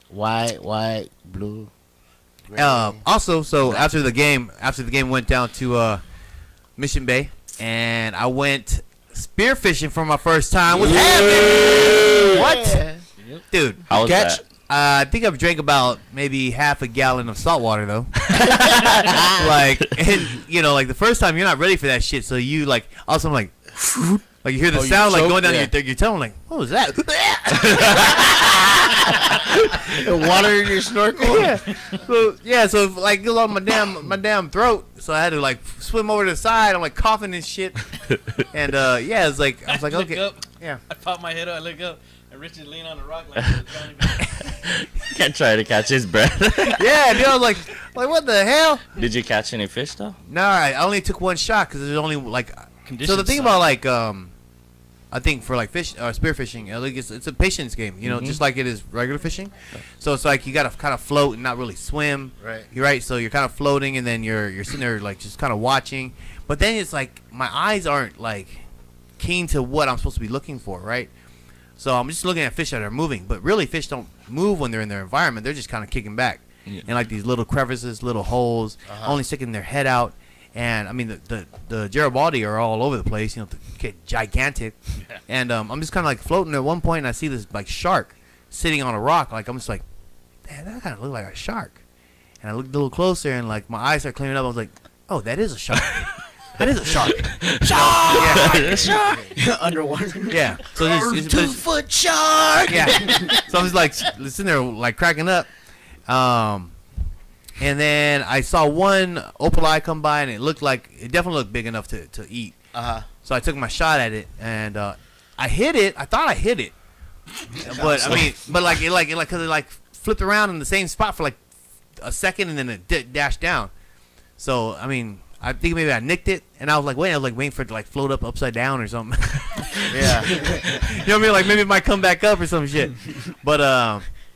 Speaker 3: White, blue. gray.
Speaker 1: Also, so after the game went down to Mission Bay, and I went spearfishing for my first time. What's happening? What, dude?
Speaker 2: How was
Speaker 6: Catch?
Speaker 2: that?
Speaker 1: I think I've drank about maybe half a gallon of salt water though. Like, and like the first time you're not ready for that shit, so you like also like you hear the
Speaker 6: Oh, you
Speaker 1: sound like
Speaker 6: choke?
Speaker 1: going down
Speaker 6: Yeah.
Speaker 1: your tongue, like what was that?
Speaker 3: The water in your snorkel.
Speaker 1: So like it was on my damn throat, so I had to like swim over to the side. I'm like coughing and shit, and it's like I was like,
Speaker 4: Look
Speaker 1: okay,
Speaker 4: up.
Speaker 1: yeah.
Speaker 4: I pop my head up. I look up. And Richard leaned on the rock like he was trying to
Speaker 2: Can't try to catch his breath.
Speaker 1: Yeah, dude, I was like what the hell?
Speaker 2: Did you catch any fish though?
Speaker 1: No, I only took one shot because there's only like.
Speaker 4: Conditions
Speaker 1: So the thing
Speaker 4: suck.
Speaker 1: about like I think for like fish spearfishing, like it's a patience game, just like it is regular fishing. So it's like you gotta kind of float and not really swim.
Speaker 3: Right.
Speaker 1: You're right. So you're kind of floating and then you're sitting there like just kind of watching. But then it's like my eyes aren't like keen to what I'm supposed to be looking for, right? So I'm just looking at fish that are moving, but really fish don't move when they're in their environment. They're just kind of kicking back
Speaker 2: Yeah.
Speaker 1: in like these little crevices, little holes, only sticking their head out. And I mean the Garibaldi are all over the place, get gigantic. And I'm just kind of like floating at one point, and I see this like shark sitting on a rock. Like I'm just like, man, that kind of looked like a shark. And I looked a little closer, and like my eyes start clearing up. I was like, oh, that is a shark. That is a shark. Shark. Yeah.
Speaker 7: Underwater.
Speaker 1: Yeah. So this
Speaker 3: 2-foot shark.
Speaker 1: yeah. So I was like sitting there like cracking up. And then I saw one opaleye come by, and it definitely looked big enough to eat. So I took my shot at it, and I hit it. I thought I hit it, but I mean, but cause it flipped around in the same spot for like a second, and then it dashed down. So I mean, I think maybe I nicked it, and I was waiting for it to like float up upside down or something.
Speaker 3: Yeah.
Speaker 1: You know what I mean? Like maybe it might come back up or some shit. But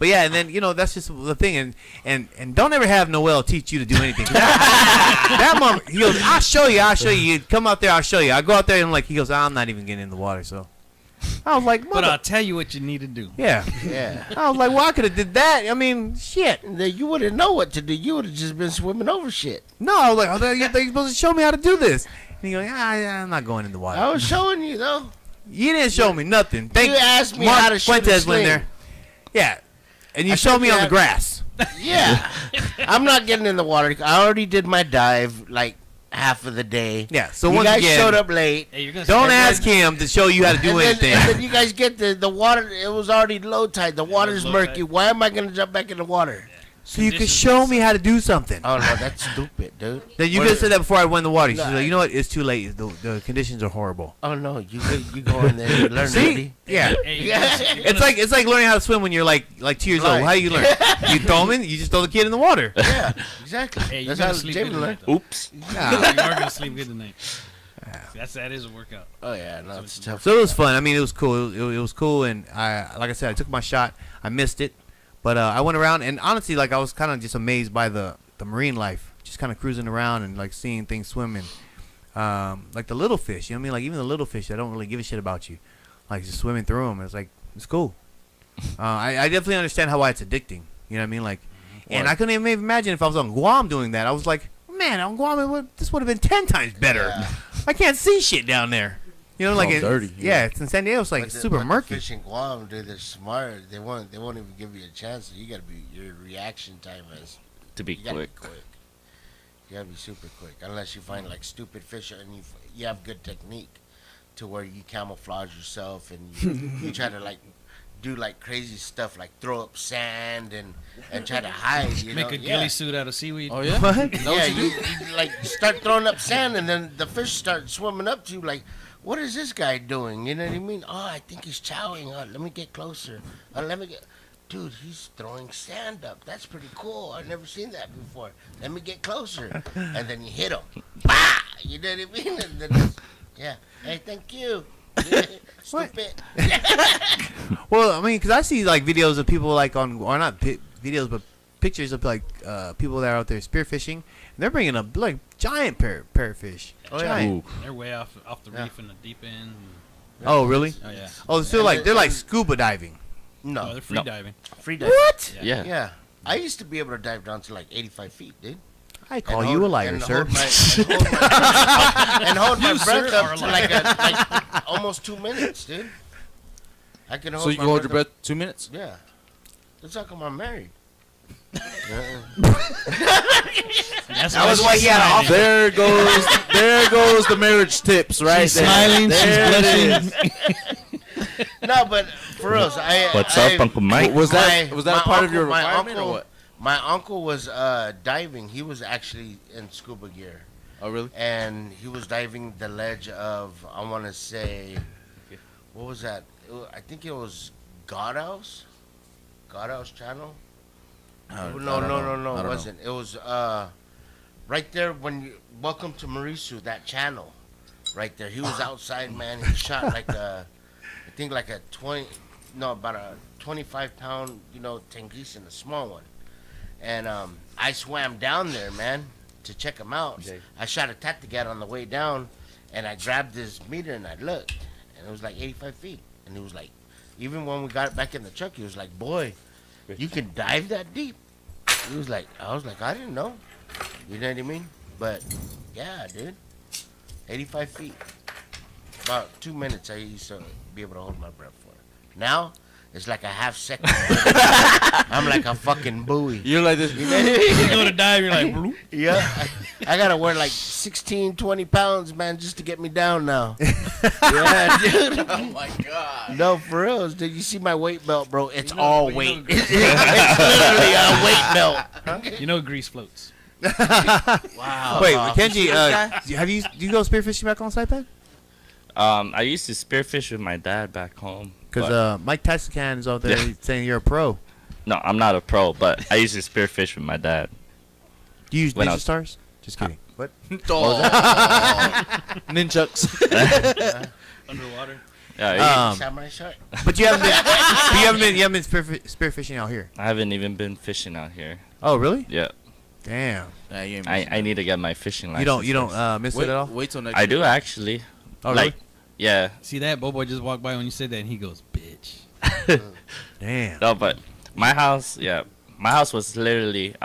Speaker 1: yeah, and then that's just the thing, and don't ever have Noel teach you to do anything. That mom, he goes, I'll show you. You come out there, I'll show you. I go out there and he goes, I'm not even getting in the water. So I was like,
Speaker 4: but I'll tell you what you need to do.
Speaker 1: Yeah. I was like, well, I could have did that. I mean, shit.
Speaker 3: You wouldn't know what to do. You would have just been swimming over shit.
Speaker 1: No, I was like, they're supposed to show me how to do this. And he goes, I'm not going in the water.
Speaker 3: I was showing you though.
Speaker 1: You didn't show me nothing.
Speaker 3: You asked me how to shoot a sling.
Speaker 1: there. Yeah. And you showed me on the grass.
Speaker 3: Yeah. I'm not getting in the water. I already did my dive like half of the day.
Speaker 1: Yeah. So
Speaker 3: you
Speaker 1: once
Speaker 3: guys
Speaker 1: again,
Speaker 3: showed up late.
Speaker 4: Hey,
Speaker 1: don't ask him to show you how to do anything.
Speaker 3: And then you guys get the water. It was already low tide. The water's murky.
Speaker 4: Tide.
Speaker 3: Why am I going to jump back in the water?
Speaker 1: So you could show me how to do something.
Speaker 3: Oh, no, that's stupid, dude.
Speaker 1: Then you could have said that before I went in the water. She's like, you know what? It's too late. The conditions are horrible.
Speaker 3: Oh, no. You go in there and you learn.
Speaker 1: See? Yeah. It's like learning how to swim when you're like 2 years old. How do you learn? You throw him in. You just throw the kid in the water.
Speaker 3: Yeah, exactly.
Speaker 4: Hey,
Speaker 3: that's how Jamie learned.
Speaker 2: Oops.
Speaker 4: You are gonna sleep good tonight. That is a workout.
Speaker 3: Oh yeah, no, it's tough.
Speaker 1: So it was fun. I mean, it was cool. It was cool, and like I said, I took my shot. I missed it, but I went around, and honestly, I was kind of just amazed by the marine life, just kind of cruising around and seeing things swimming, like the little fish. You know what I mean? Like even the little fish that don't really give a shit about you, just swimming through them. It's cool. I definitely understand why it's addicting. You know what I mean? And I couldn't even imagine if I was on Guam doing that. I was like, man, on Guam, this would have been 10 times better. Yeah. I can't see shit down there. You know,
Speaker 6: dirty.
Speaker 1: Yeah, it's in San Diego. It's super murky.
Speaker 3: Fish in Guam, dude, they're smart. They won't even give you a chance. So you gotta be your reaction time is
Speaker 2: to be quick.
Speaker 3: You gotta be super quick, unless you find stupid fish and you have good technique to where you camouflage yourself and you try to do crazy stuff, throw up sand and try to hide. You
Speaker 4: Make a ghillie suit out of seaweed.
Speaker 6: Oh yeah.
Speaker 3: What? Yeah, you start throwing up sand and then the fish start swimming up to you what is this guy doing? You know what I mean? Oh, I think he's chowing. Let me get closer. Dude, he's throwing sand up. That's pretty cool. I've never seen that before. Let me get closer. And then you hit him. Bah! You know what I mean? And then yeah. Hey, thank you. Stupid.
Speaker 1: Well, I mean, because I see videos of people or not videos, but pictures of people that are out there spearfishing, and they're bringing up giant parrotfish.
Speaker 3: Oh yeah.
Speaker 4: They're way off the reef in the deep end.
Speaker 1: Oh really?
Speaker 4: Oh yeah.
Speaker 1: Oh, so they're scuba diving.
Speaker 3: No,
Speaker 4: they're free diving.
Speaker 3: Free diving.
Speaker 1: What?
Speaker 2: Yeah.
Speaker 3: Yeah. I used to be able to dive down to 85 feet, dude.
Speaker 1: I call you a liar, sir.
Speaker 3: And hold my breath up to almost 2 minutes, dude. I can hold.
Speaker 6: So you can hold your breath 2 minutes?
Speaker 3: Yeah. That's how come I'm married.
Speaker 4: That
Speaker 1: was why he had an offer.
Speaker 6: There goes the marriage tips, right?
Speaker 4: She's smiling.
Speaker 6: There
Speaker 4: She's blushing.
Speaker 3: No, but for real,
Speaker 2: What's up, Uncle Mike?
Speaker 6: Was that part of your
Speaker 3: my
Speaker 6: requirement
Speaker 3: uncle,
Speaker 6: or what?
Speaker 3: My uncle was diving. He was actually in scuba gear.
Speaker 6: Oh, really?
Speaker 3: And he was diving the ledge of, I want to say, what was that? I think it was Godhouse Channel. No, it wasn't. It was right there when you welcome to Mauricio, that channel, right there. He was outside, man. He shot about a 25-pound, Tengisin, a small one. And I swam down there, man, to check him out. Okay. I shot a tactigat on the way down, and I grabbed his meter and I looked, and it was 85 feet. And he was even when we got back in the truck, he was like, boy, you can dive that deep. I was like, I didn't know. You know what I mean? But yeah, dude, 85 feet. About 2 minutes I used to be able to hold my breath for. Now it's like a half second. I'm like a fucking buoy.
Speaker 6: You're like this.
Speaker 4: You go to dive, you're like, bloop.
Speaker 3: Yeah. I gotta wear 16, 20 pounds, man, just to get me down now. Yeah, dude.
Speaker 6: Oh my god.
Speaker 3: No, for real. Did you see my weight belt, bro? It's all weight. It's literally a weight belt.
Speaker 4: You know, grease floats.
Speaker 3: Wow.
Speaker 1: Wait, Kenji, do you go spearfishing back on Saipan?
Speaker 2: I used to spearfish with my dad back home. but-
Speaker 1: Because Mike Tyson is out there saying you're a pro.
Speaker 2: no, I'm not a pro, but I used to spearfish with my dad.
Speaker 1: Do you use
Speaker 2: When I
Speaker 1: Ninja
Speaker 2: was-
Speaker 1: Stars? Just kidding. What?
Speaker 6: Ninjuks.
Speaker 4: Underwater.
Speaker 2: Yeah,
Speaker 3: Samurai shot.
Speaker 1: But you haven't been spearfishing out here.
Speaker 2: I haven't even been fishing out here.
Speaker 1: Oh, really?
Speaker 2: Yeah,
Speaker 1: Damn.
Speaker 6: Nah, you ain't
Speaker 2: I
Speaker 6: missing
Speaker 2: need to get my fishing license.
Speaker 1: You don't
Speaker 2: first.
Speaker 1: miss
Speaker 6: Wait,
Speaker 1: it at all?
Speaker 6: wait till next
Speaker 2: I
Speaker 6: year.
Speaker 2: do actually.
Speaker 1: Oh,
Speaker 2: Like, yeah.
Speaker 4: See that? Bobo just walked by when you said that, and he goes, "Bitch."
Speaker 1: Damn.
Speaker 2: No, but my house was literally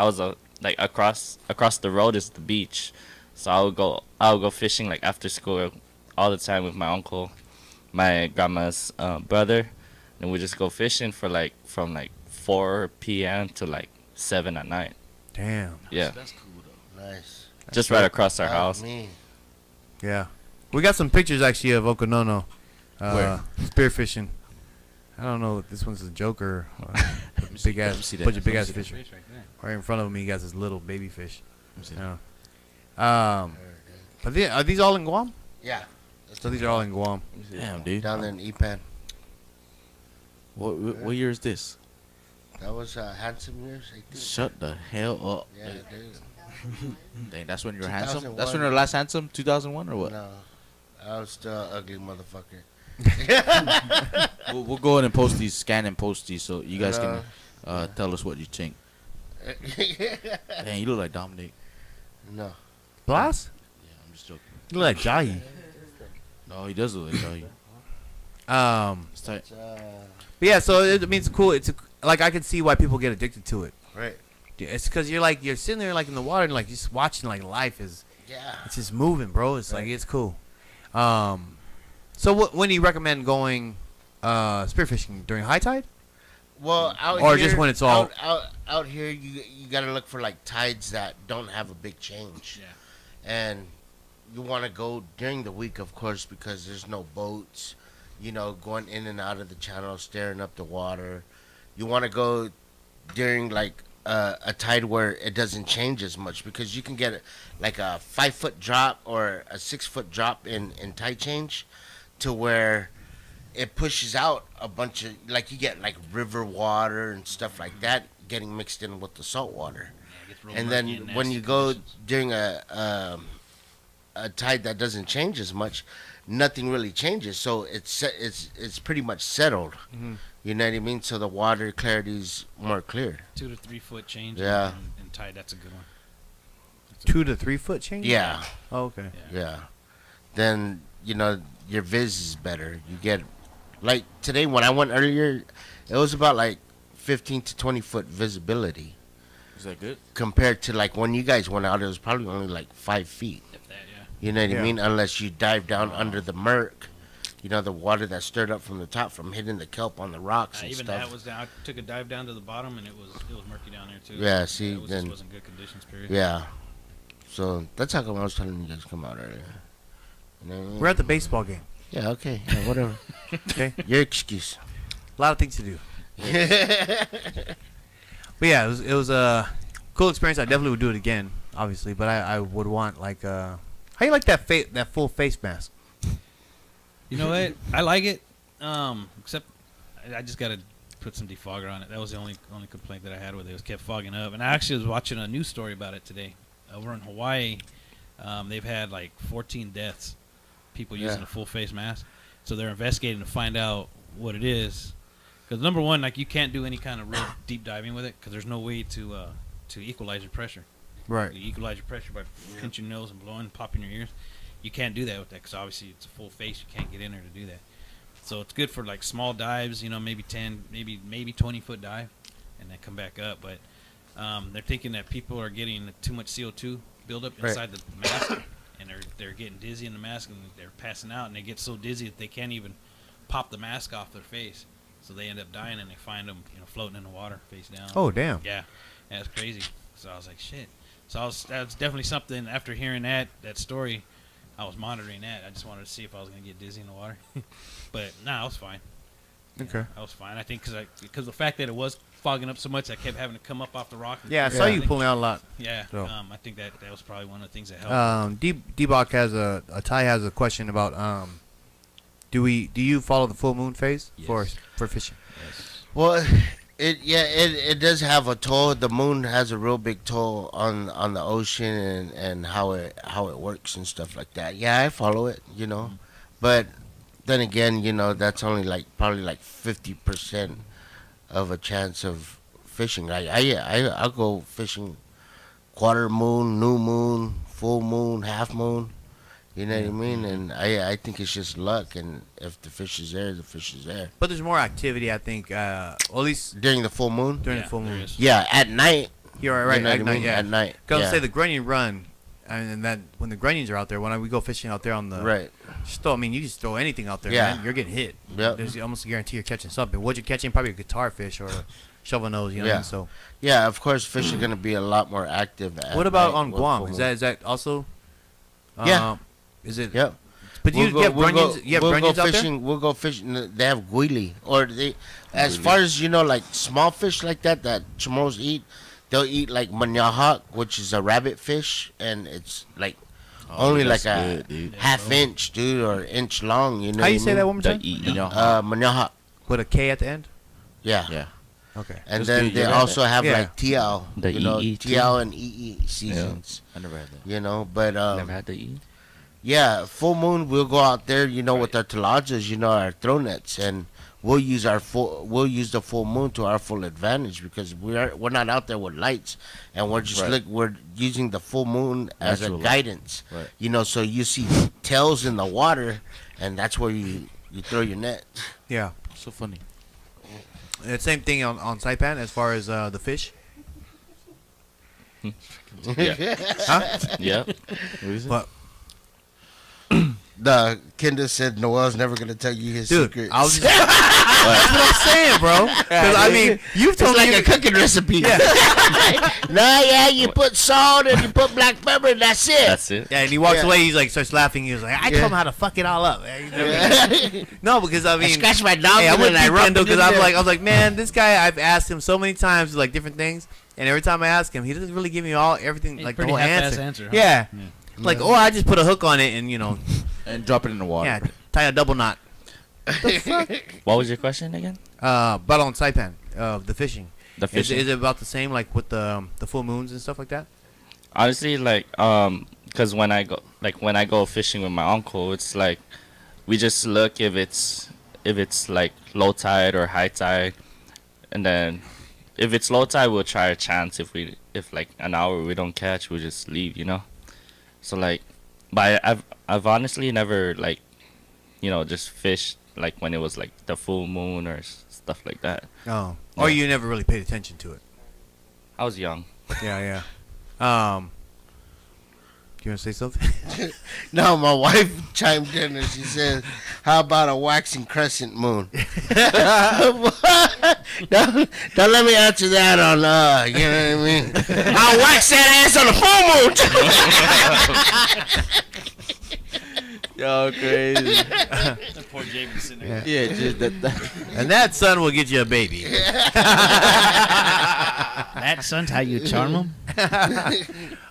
Speaker 2: like across the road is the beach, so I would go fishing like after school all the time with my uncle, my grandma's brother, and we just go fishing for like from like 4 p.m. to like 7 at night.
Speaker 1: Damn.
Speaker 2: Yeah,
Speaker 6: That's cool though.
Speaker 3: Nice.
Speaker 2: just right across our
Speaker 3: Oh,
Speaker 2: house.
Speaker 3: me.
Speaker 1: Yeah. We got some pictures actually of Okonono
Speaker 6: Where?
Speaker 1: spearfishing. I don't know if this one's a joke or
Speaker 6: see-
Speaker 1: big
Speaker 6: let me
Speaker 1: ass,
Speaker 6: see that.
Speaker 1: bunch of big
Speaker 6: Let me
Speaker 1: ass
Speaker 6: see that.
Speaker 1: fish.
Speaker 4: Fish right there.
Speaker 1: Right in front of him, he got this little baby fish.
Speaker 6: Let me see.
Speaker 1: Yeah. Are these all in Guam?
Speaker 3: Yeah.
Speaker 1: So these are all in Guam.
Speaker 6: Damn, dude.
Speaker 3: Down there in Ipan.
Speaker 6: What year is this?
Speaker 3: That was handsome years, I think.
Speaker 6: Shut the hell up.
Speaker 3: Yeah, dude.
Speaker 6: Dang, that's when you were handsome?
Speaker 3: 2001.
Speaker 6: That's when you were last handsome? 2001 or what?
Speaker 3: No, I was still an ugly motherfucker.
Speaker 6: We'll go ahead and post these, scan and post these so you guys
Speaker 3: No.
Speaker 6: can tell us what you think. Dang, you look like Dominic.
Speaker 3: No.
Speaker 1: Blas?
Speaker 6: Yeah, I'm just joking.
Speaker 1: You look like Jahi.
Speaker 6: No, he does look like Joey. It's tight.
Speaker 1: But yeah, so it means cool. Like I can see why people get addicted to it.
Speaker 3: Right.
Speaker 1: It's because you're sitting there like in the water and like just watching like life is
Speaker 3: Yeah.
Speaker 1: it's just moving, bro. It's like it's cool. So when do you recommend going spearfishing during high tide?
Speaker 3: Well, out
Speaker 1: Or
Speaker 3: here,
Speaker 1: just when it's all-
Speaker 3: out here, you gotta look for like tides that don't have a big change.
Speaker 4: Yeah.
Speaker 3: And you want to go during the week, of course, because there's no boats, going in and out of the channel, staring up the water. You want to go during like a tide where it doesn't change as much, because you can get like a 5-foot drop or a 6-foot drop in tide change, to where it pushes out a bunch of, like, you get like river water and stuff like that getting mixed in with the salt water.
Speaker 4: Yeah, it gets real
Speaker 3: And
Speaker 4: murky
Speaker 3: then
Speaker 4: and
Speaker 3: when
Speaker 4: nasty
Speaker 3: you go
Speaker 4: conditions.
Speaker 3: during a tide that doesn't change as much, nothing really changes. So it's pretty much settled.
Speaker 1: Mhm.
Speaker 3: You know what I mean? So the water clarity's more clear.
Speaker 4: 2 to 3 foot change.
Speaker 3: Yeah.
Speaker 4: And tide, that's a good one.
Speaker 1: 2 to 3 foot change?
Speaker 3: Yeah,
Speaker 1: Oh, okay.
Speaker 3: yeah. Then your viz is better. You get, like today when I went earlier, it was about like 15 to 20 foot visibility,
Speaker 6: Is that good?
Speaker 3: compared to like when you guys went out, it was probably only like 5 feet.
Speaker 4: If that, yeah.
Speaker 3: You know what
Speaker 1: Yeah.
Speaker 3: I mean? Unless you dive down under the murk, the water that stirred up from the top from hitting the kelp on the rocks and
Speaker 4: Even
Speaker 3: stuff.
Speaker 4: that was down. I took a dive down to the bottom, and it was murky down there too.
Speaker 3: Yeah, see,
Speaker 4: it
Speaker 3: then-
Speaker 4: just wasn't good conditions. Period.
Speaker 3: Yeah. So that's how come I was telling you guys to come out earlier. You know what I mean?
Speaker 1: We're at the baseball game.
Speaker 3: Yeah, okay. Yeah, whatever.
Speaker 1: Okay.
Speaker 3: Your excuse.
Speaker 1: A lot of things to do. But yeah, it was a cool experience. I definitely would do it again, obviously. But I would want like how you like that full face mask?
Speaker 4: You know what? I like it. Except I just gotta put some defogger on it. That was the only complaint that I had with it. It was kept fogging up. And I actually was watching a news story about it today. Over in Hawaii, they've had like 14 deaths. People using
Speaker 3: Yeah.
Speaker 4: a full face mask. So they're investigating to find out what it is. Because number one, like, you can't do any kind of real deep diving with it because there's no way to equalize your pressure.
Speaker 1: Right.
Speaker 4: You equalize your pressure by pinching your nose and blowing, popping your ears. You can't do that with that because obviously it's a full face. You can't get in there to do that. So it's good for like small dives, maybe 10, maybe 20 foot dive, and then come back up. But they're thinking that people are getting too much CO2 buildup
Speaker 3: Right.
Speaker 4: inside the mask, and they're getting dizzy in the mask, and they're passing out, and they get so dizzy that they can't even pop the mask off their face. So they end up dying, and they find them, floating in the water face down.
Speaker 1: Oh damn.
Speaker 4: Yeah, that's crazy. So I was like, shit. So that's definitely something. After hearing that story, I was monitoring that. I just wanted to see if I was gonna get dizzy in the water, but nah, I was fine.
Speaker 1: Okay.
Speaker 4: I was fine. I think because the fact that it was fogging up so much, I kept having to come up off the rock.
Speaker 1: Yeah, I saw you pulling out a lot.
Speaker 4: Yeah.
Speaker 1: So.
Speaker 4: I think that was probably one of the things that helped.
Speaker 1: D-Bach has a Ty has a question about do you follow the full moon phase for fishing?
Speaker 4: Yes.
Speaker 3: Well, it does have a toll. The moon has a real big toll on the ocean and how it works and stuff like that. Yeah, I follow it, but then again, that's only probably 50% of a chance of fishing. I'll go fishing quarter moon, new moon, full moon, half moon. You know what I mean? And I think it's just luck, and if the fish is there, the fish is there.
Speaker 1: But there's more activity, I think, at least
Speaker 3: During the full moon?
Speaker 1: during the full moon.
Speaker 3: Yeah, at night.
Speaker 1: You're right,
Speaker 3: You know
Speaker 1: at
Speaker 3: what I
Speaker 1: night,
Speaker 3: mean?
Speaker 1: yeah.
Speaker 3: At night.
Speaker 1: Because
Speaker 3: yeah.
Speaker 1: say the grunion run, and then when the grunions are out there, when we go fishing out there on the
Speaker 3: Right.
Speaker 1: just throw, you just throw anything out there,
Speaker 3: Yeah.
Speaker 1: man. You're getting hit.
Speaker 3: Yep.
Speaker 1: There's almost a guarantee you're catching something. What you're catching, probably a guitar fish or a shovel nose, you know what I mean? So
Speaker 3: Yeah, of course, fish are going to be a lot more active. At
Speaker 1: what about
Speaker 3: night
Speaker 1: on
Speaker 3: with
Speaker 1: Guam?
Speaker 3: full
Speaker 1: Is that also?
Speaker 3: Yeah.
Speaker 1: Is it?
Speaker 3: Yep.
Speaker 1: But do you get grunions? You have
Speaker 3: we'll
Speaker 1: grunions
Speaker 3: go
Speaker 1: out
Speaker 3: fishing.
Speaker 1: there?
Speaker 3: We'll go fishing. They have guili, or as far as like small fish like that Chamorros eat, they'll eat like manahawk, which is a rabbit fish, and it's like only like a half inch, dude, or inch long. You know.
Speaker 1: How you say that one more time?
Speaker 3: Manahawk.
Speaker 1: With a K at the end?
Speaker 3: Yeah.
Speaker 6: Yeah.
Speaker 1: Okay.
Speaker 3: And
Speaker 6: Just
Speaker 3: then
Speaker 6: do
Speaker 3: they
Speaker 6: your
Speaker 3: also have
Speaker 1: Yeah.
Speaker 3: like tiao,
Speaker 2: The EE too.
Speaker 3: tiao and EE seasons.
Speaker 6: I never had that.
Speaker 3: But
Speaker 2: Never had to eat.
Speaker 3: yeah, full moon we'll go out there, with our talajas, our throw nets, and we'll use the full moon to our full advantage because we're not out there with lights, and we're just
Speaker 6: Right.
Speaker 3: we're using the full moon as
Speaker 6: Natural
Speaker 3: a
Speaker 6: light.
Speaker 3: guidance.
Speaker 6: Right.
Speaker 3: So you see tails in the water, and that's where you throw your net.
Speaker 1: Yeah.
Speaker 6: So funny.
Speaker 1: And the same thing on Saipan as far as the fish.
Speaker 2: Yeah.
Speaker 1: Huh?
Speaker 2: Yep.
Speaker 6: What is it?
Speaker 1: What?
Speaker 3: The Kenda said Noel's never gonna tell you his
Speaker 1: Dude,
Speaker 3: secrets.
Speaker 1: I was just, that's what I'm saying, bro. Because you've told
Speaker 3: it's
Speaker 1: me
Speaker 3: like a cooking recipe. You put salt and you put black pepper, and that's it.
Speaker 2: That's it.
Speaker 1: Yeah, and he walks
Speaker 3: Yeah.
Speaker 1: away. He's like, starts laughing. He was like, I told him how to fuck it all up. No, because I
Speaker 3: I
Speaker 1: mean,
Speaker 3: scratched my dog
Speaker 1: hey, I
Speaker 3: and
Speaker 1: went
Speaker 3: then I
Speaker 1: deep
Speaker 3: rubbed
Speaker 1: into
Speaker 3: it
Speaker 1: because
Speaker 3: in
Speaker 1: I
Speaker 3: there.
Speaker 1: was like, man, this guy. I've asked him so many times like different things, and every time I ask him, he doesn't really give me everything
Speaker 4: It's
Speaker 1: like the
Speaker 4: pretty
Speaker 1: whole
Speaker 4: half-ass
Speaker 1: answer.
Speaker 4: answer, huh?
Speaker 1: Yeah. Like, I just put a hook on it and
Speaker 6: And drop it in the water.
Speaker 1: yeah, tie a double knot.
Speaker 2: What was your question again?
Speaker 1: But on Saipan, the fishing.
Speaker 2: The
Speaker 1: Is,
Speaker 2: fishing.
Speaker 1: is it about the same like with the full moons and stuff like that?
Speaker 2: Honestly, because when I go fishing with my uncle, it's like we just look if it's like low tide or high tide, and then if it's low tide, we'll try a chance. If like an hour we don't catch, we'll just leave, So like, but I've honestly never like, just fished like when it was like the full moon or stuff like that.
Speaker 1: Oh, or you never really paid attention to it.
Speaker 2: I was young.
Speaker 1: Yeah. You want to say something?
Speaker 3: No, my wife chimed in and she said, "How about a waxing crescent moon?" don't let me answer that on you know what I mean? I'll wax that ass on the full moon.
Speaker 1: Yo, crazy.
Speaker 4: Poor Jamie sitting there.
Speaker 6: Yeah, just that.
Speaker 1: And that son will get you a baby.
Speaker 7: That son's how you charm him.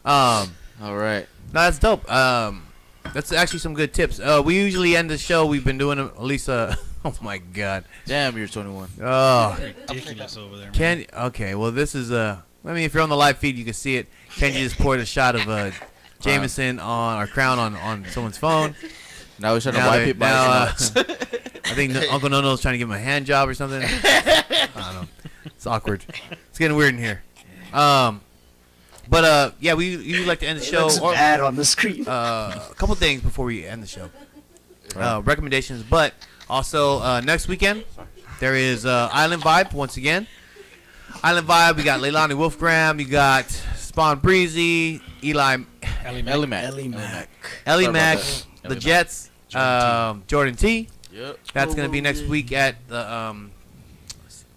Speaker 6: All right.
Speaker 1: No, that's dope. That's actually some good tips. We usually end the show. We've been doing at least oh my god.
Speaker 6: Damn, you're 21.
Speaker 1: Oh,
Speaker 4: Ridiculous over there.
Speaker 1: can okay. Well, this is if you're on the live feed, you can see it. Kenji just poured a shot of Jameson on or Crown on someone's phone.
Speaker 6: Now he's trying to
Speaker 1: Now
Speaker 6: wipe
Speaker 1: they're-
Speaker 6: it by
Speaker 1: now,
Speaker 6: his mouth.
Speaker 1: I think Uncle Nono's trying to give him a hand job or something. I don't know. It's awkward. It's getting weird in here. But yeah, we usually like to end the show.
Speaker 7: Looks bad on the screen.
Speaker 1: A couple things before we end the show. Recommendations, but also next weekend there is Island Vibe once again. Island Vibe. We got Leilani Wolfgram. You got Spawn Breezy, Ellie Mac, the Jets, Jordan T.
Speaker 6: Yep.
Speaker 1: That's gonna be next week at the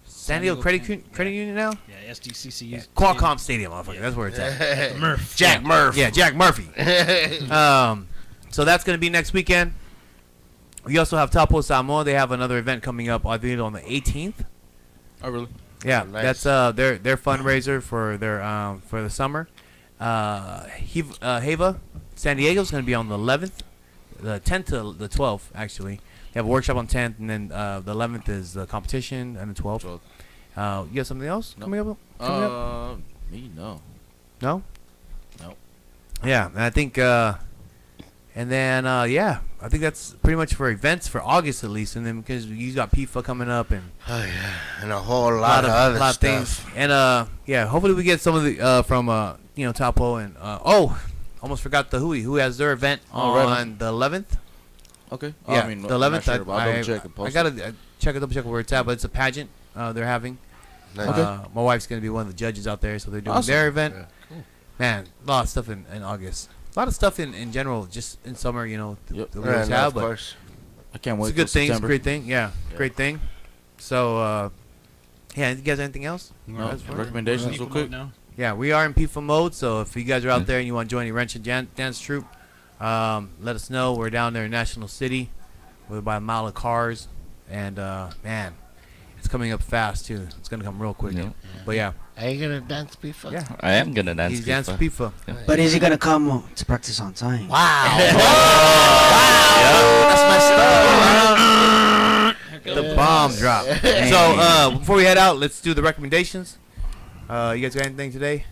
Speaker 1: San Diego Credit Union now.
Speaker 4: Yeah, SDCC.
Speaker 1: Qualcomm Stadium, motherfucker. That's where it's at.
Speaker 4: Murph.
Speaker 3: Jack Murph.
Speaker 1: Yeah, Jack Murphy. So that's gonna be next weekend. We also have Taupo Samoa. They have another event coming up, I think, on the 18th.
Speaker 6: Oh, really?
Speaker 1: Yeah,
Speaker 3: Oh, nice.
Speaker 1: that's their fundraiser for their for the summer. Heva, San Diego's going to be on the 11th, the 10th to the 12th actually. They have a workshop on 10th, and then the 11th is the competition, and the 12th. You got something else coming up?
Speaker 6: Me no.
Speaker 1: No.
Speaker 6: No.
Speaker 1: Yeah, and I think, and then yeah, I think that's pretty much for events for August at least, and then because you got PIFA coming up and
Speaker 3: Oh yeah, and a whole lot of other stuff.
Speaker 1: things, and yeah, hopefully we get some of the from Taupo and almost forgot the Hui, who has their event on the 11th.
Speaker 6: Okay.
Speaker 1: Yeah,
Speaker 6: I mean,
Speaker 1: the
Speaker 6: I'm not
Speaker 1: 11th.
Speaker 6: sure, but I'll double check and post
Speaker 1: I gotta double check where it's at, but it's a pageant they're having.
Speaker 3: Nice.
Speaker 6: Okay.
Speaker 1: My wife's gonna be one of the judges out there, so they're doing
Speaker 6: Awesome.
Speaker 1: their event.
Speaker 3: Yeah.
Speaker 4: Cool.
Speaker 1: Man, a lot of stuff in August. A lot of stuff in general, just in summer,
Speaker 6: Yep.
Speaker 1: we
Speaker 3: Yeah,
Speaker 1: always
Speaker 3: no,
Speaker 1: have,
Speaker 3: of
Speaker 1: but
Speaker 3: course.
Speaker 6: I can't
Speaker 1: it's
Speaker 6: wait.
Speaker 1: a good
Speaker 6: till
Speaker 1: thing. It's a
Speaker 6: September.
Speaker 1: great thing. Yeah,
Speaker 6: Yeah.
Speaker 1: great thing. So, yeah, you guys have anything else?
Speaker 6: No,
Speaker 1: That's fine.
Speaker 6: recommendations real quick.
Speaker 4: Now.
Speaker 1: Yeah, we are in PIFA mode, so if you guys are out there and you want to join the Wrench and Dance Troupe, let us know. We're down there in National City. We're by a mile of cars, and man, it's coming up fast too. It's gonna come real quick.
Speaker 2: Yeah.
Speaker 1: But yeah,
Speaker 3: Are you gonna dance before?
Speaker 1: yeah,
Speaker 2: I am gonna dance.
Speaker 1: he's dancing
Speaker 2: FIFA.
Speaker 1: PIFA.
Speaker 7: But is he gonna come to practice on time?
Speaker 3: Wow.
Speaker 1: The bomb drop. So before we head out, let's do the recommendations. You guys got anything today?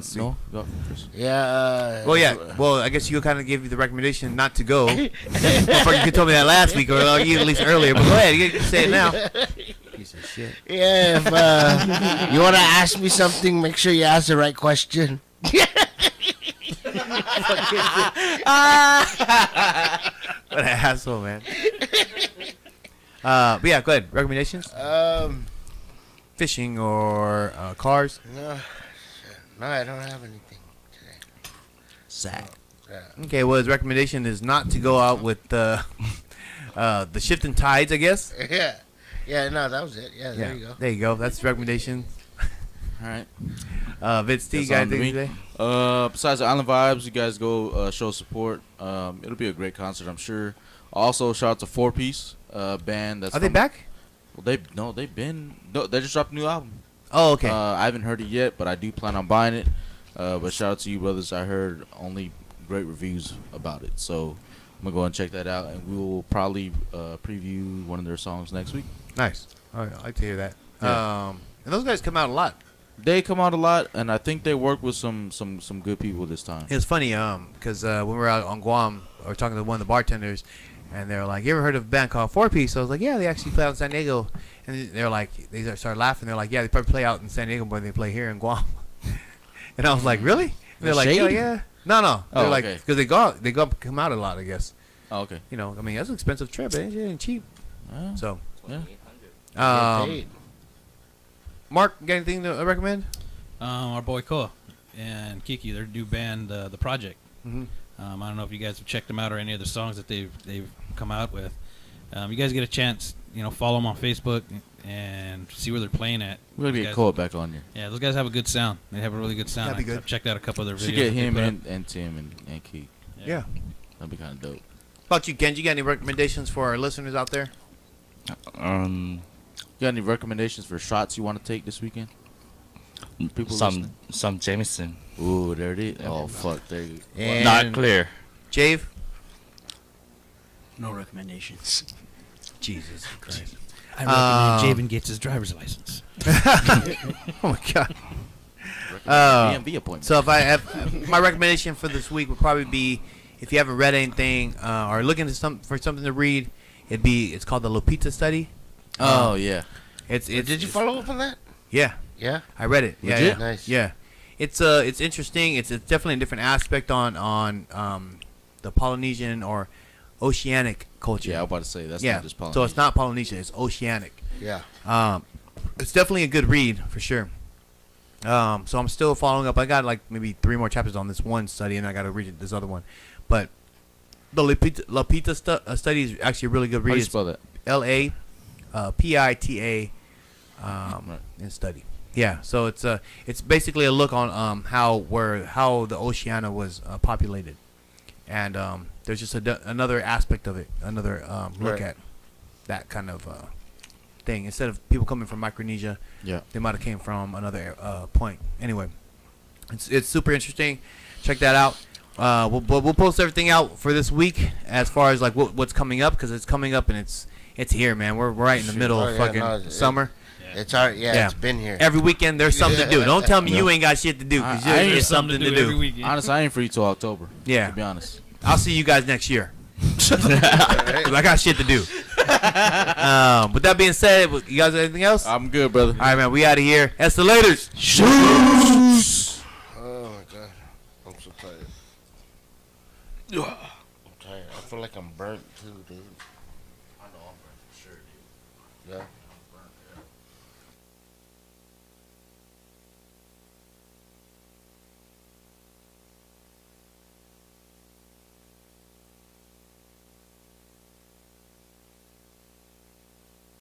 Speaker 1: see.
Speaker 6: No. Go, Chris.
Speaker 3: Yeah.
Speaker 1: Well, yeah. Well, I guess you kind of gave you the recommendation not to go. Motherfucker, you told me that last week, or you at least earlier. But go ahead, you can say it now. Piece of shit.
Speaker 3: Yeah. If you want to ask me something, make sure you ask the right question.
Speaker 1: What an asshole, man. But yeah, go ahead. Recommendations? Fishing or cars?
Speaker 3: No, I don't have anything today.
Speaker 6: Sad.
Speaker 3: Yeah.
Speaker 1: Okay, well, his recommendation is not to go out with the shifting tides, I guess.
Speaker 3: Yeah. Yeah, no, that was it. Yeah, there you go.
Speaker 1: There you go. That's the recommendation.
Speaker 6: All right.
Speaker 1: Vince T,
Speaker 6: That's
Speaker 1: got
Speaker 6: on to
Speaker 1: anything
Speaker 6: me.
Speaker 1: today?
Speaker 6: Besides the Island Vibes, you guys go show support. It'll be a great concert, I'm sure. Also, shout out to Four Piece band. That's
Speaker 1: Are they
Speaker 6: from-
Speaker 1: back?
Speaker 6: Well, they just dropped a new album.
Speaker 1: Oh, okay.
Speaker 6: I haven't heard it yet, but I do plan on buying it. But shout out to you, brothers. I heard only great reviews about it, so I'm gonna go and check that out, and we will probably preview one of their songs next week.
Speaker 1: Nice. All right, I like to hear that.
Speaker 6: Yeah.
Speaker 1: And those guys come out a lot.
Speaker 6: They come out a lot, and I think they work with some good people this time.
Speaker 1: It was funny, because when we were out on Guam, I was talking to one of the bartenders, and they were like, "You ever heard of a band called Four Piece?" So I was like, "Yeah, they actually play out in San Diego." And they're like, they started laughing. They're like, "Yeah, they probably play out in San Diego more than they play here in Guam." And I was like, "Really?" And they're like,
Speaker 6: Shady?
Speaker 1: "Yeah, yeah." No. They're
Speaker 6: Oh,
Speaker 1: like,
Speaker 6: okay.
Speaker 1: because they come out a lot, I guess.
Speaker 6: Oh, okay.
Speaker 1: You know, I mean, that's an expensive trip. It ain't cheap.
Speaker 6: Yeah.
Speaker 1: So,
Speaker 6: Yeah.
Speaker 3: Get paid.
Speaker 1: Mark, got anything to recommend?
Speaker 4: Our boy Koa and Kiki, their new band, The Project.
Speaker 1: Mm-hmm.
Speaker 4: I don't know if you guys have checked them out or any of the songs that they've come out with. You guys get a chance, follow them on Facebook and see where they're playing at.
Speaker 6: We're gonna
Speaker 4: Those
Speaker 6: get
Speaker 4: guys-
Speaker 6: Cole back on here.
Speaker 4: Yeah, those guys have a good sound. They have a really good sound.
Speaker 1: That'd be good.
Speaker 4: I've checked out a couple of their videos.
Speaker 6: Should get
Speaker 4: that they
Speaker 6: him
Speaker 4: put up.
Speaker 6: and Tim and Keith.
Speaker 1: Yeah.
Speaker 6: That'd be kind of dope.
Speaker 1: How about you, Ken? You got any recommendations for our listeners out there?
Speaker 6: You got any recommendations for shots you want to take this weekend? People
Speaker 2: Some Jameson.
Speaker 6: Ooh, there it is. Oh fuck, there you go.
Speaker 1: And
Speaker 2: Not clear.
Speaker 1: Jave?
Speaker 7: No recommendations.
Speaker 1: Jesus Christ.
Speaker 4: I recommend Javen gets his driver's license.
Speaker 1: Oh my God.
Speaker 6: BMV appointment.
Speaker 1: So if I have my recommendation for this week would probably be, if you haven't read anything or looking for something to read, it's called the Lupita Study.
Speaker 6: Oh yeah.
Speaker 3: Did you follow up on that?
Speaker 1: Yeah,
Speaker 3: Yeah.
Speaker 1: I read it. Yeah,
Speaker 6: Legit?
Speaker 1: yeah.
Speaker 3: Nice.
Speaker 1: Yeah, it's interesting. It's definitely a different aspect on the Polynesian or oceanic culture.
Speaker 6: Yeah, I was about to say that's
Speaker 1: yeah.
Speaker 6: not just Polynesian.
Speaker 1: So it's not Polynesian. It's oceanic.
Speaker 3: Yeah.
Speaker 1: It's definitely a good read for sure. So I'm still following up. I got like maybe 3 more chapters on this one study, and I got to read this other one. But the Lapita study is actually a really good
Speaker 6: How do
Speaker 1: read.
Speaker 6: you spell that?
Speaker 1: LAPITA and study. Yeah. So it's basically a look on how the Oceania was populated, and there's just another aspect of it, another look
Speaker 3: Right.
Speaker 1: at that kind of thing. Instead of people coming from Micronesia, they might have came from another point. Anyway, it's super interesting. Check that out. We'll post everything out for this week as far as like what's coming up, because it's coming up and it's here, man. We're right in the middle of fucking summer.
Speaker 3: It's alright. Yeah, it's been here.
Speaker 1: Every weekend there's something to do. Don't tell me you ain't got shit to do, because there's something to do.
Speaker 4: Every weekend.
Speaker 6: Honestly, I ain't free till October.
Speaker 1: Yeah.
Speaker 6: To be honest.
Speaker 1: I'll see you guys next year. 'Cause I got shit to do. With that being said, you guys have anything else?
Speaker 6: I'm good, brother.
Speaker 1: All right, man. We out of here. Escalators.
Speaker 3: Oh my god, I'm so tired. I'm tired. I feel like I'm burnt too, dude.
Speaker 6: I know I'm burnt for sure, dude.
Speaker 3: Yeah.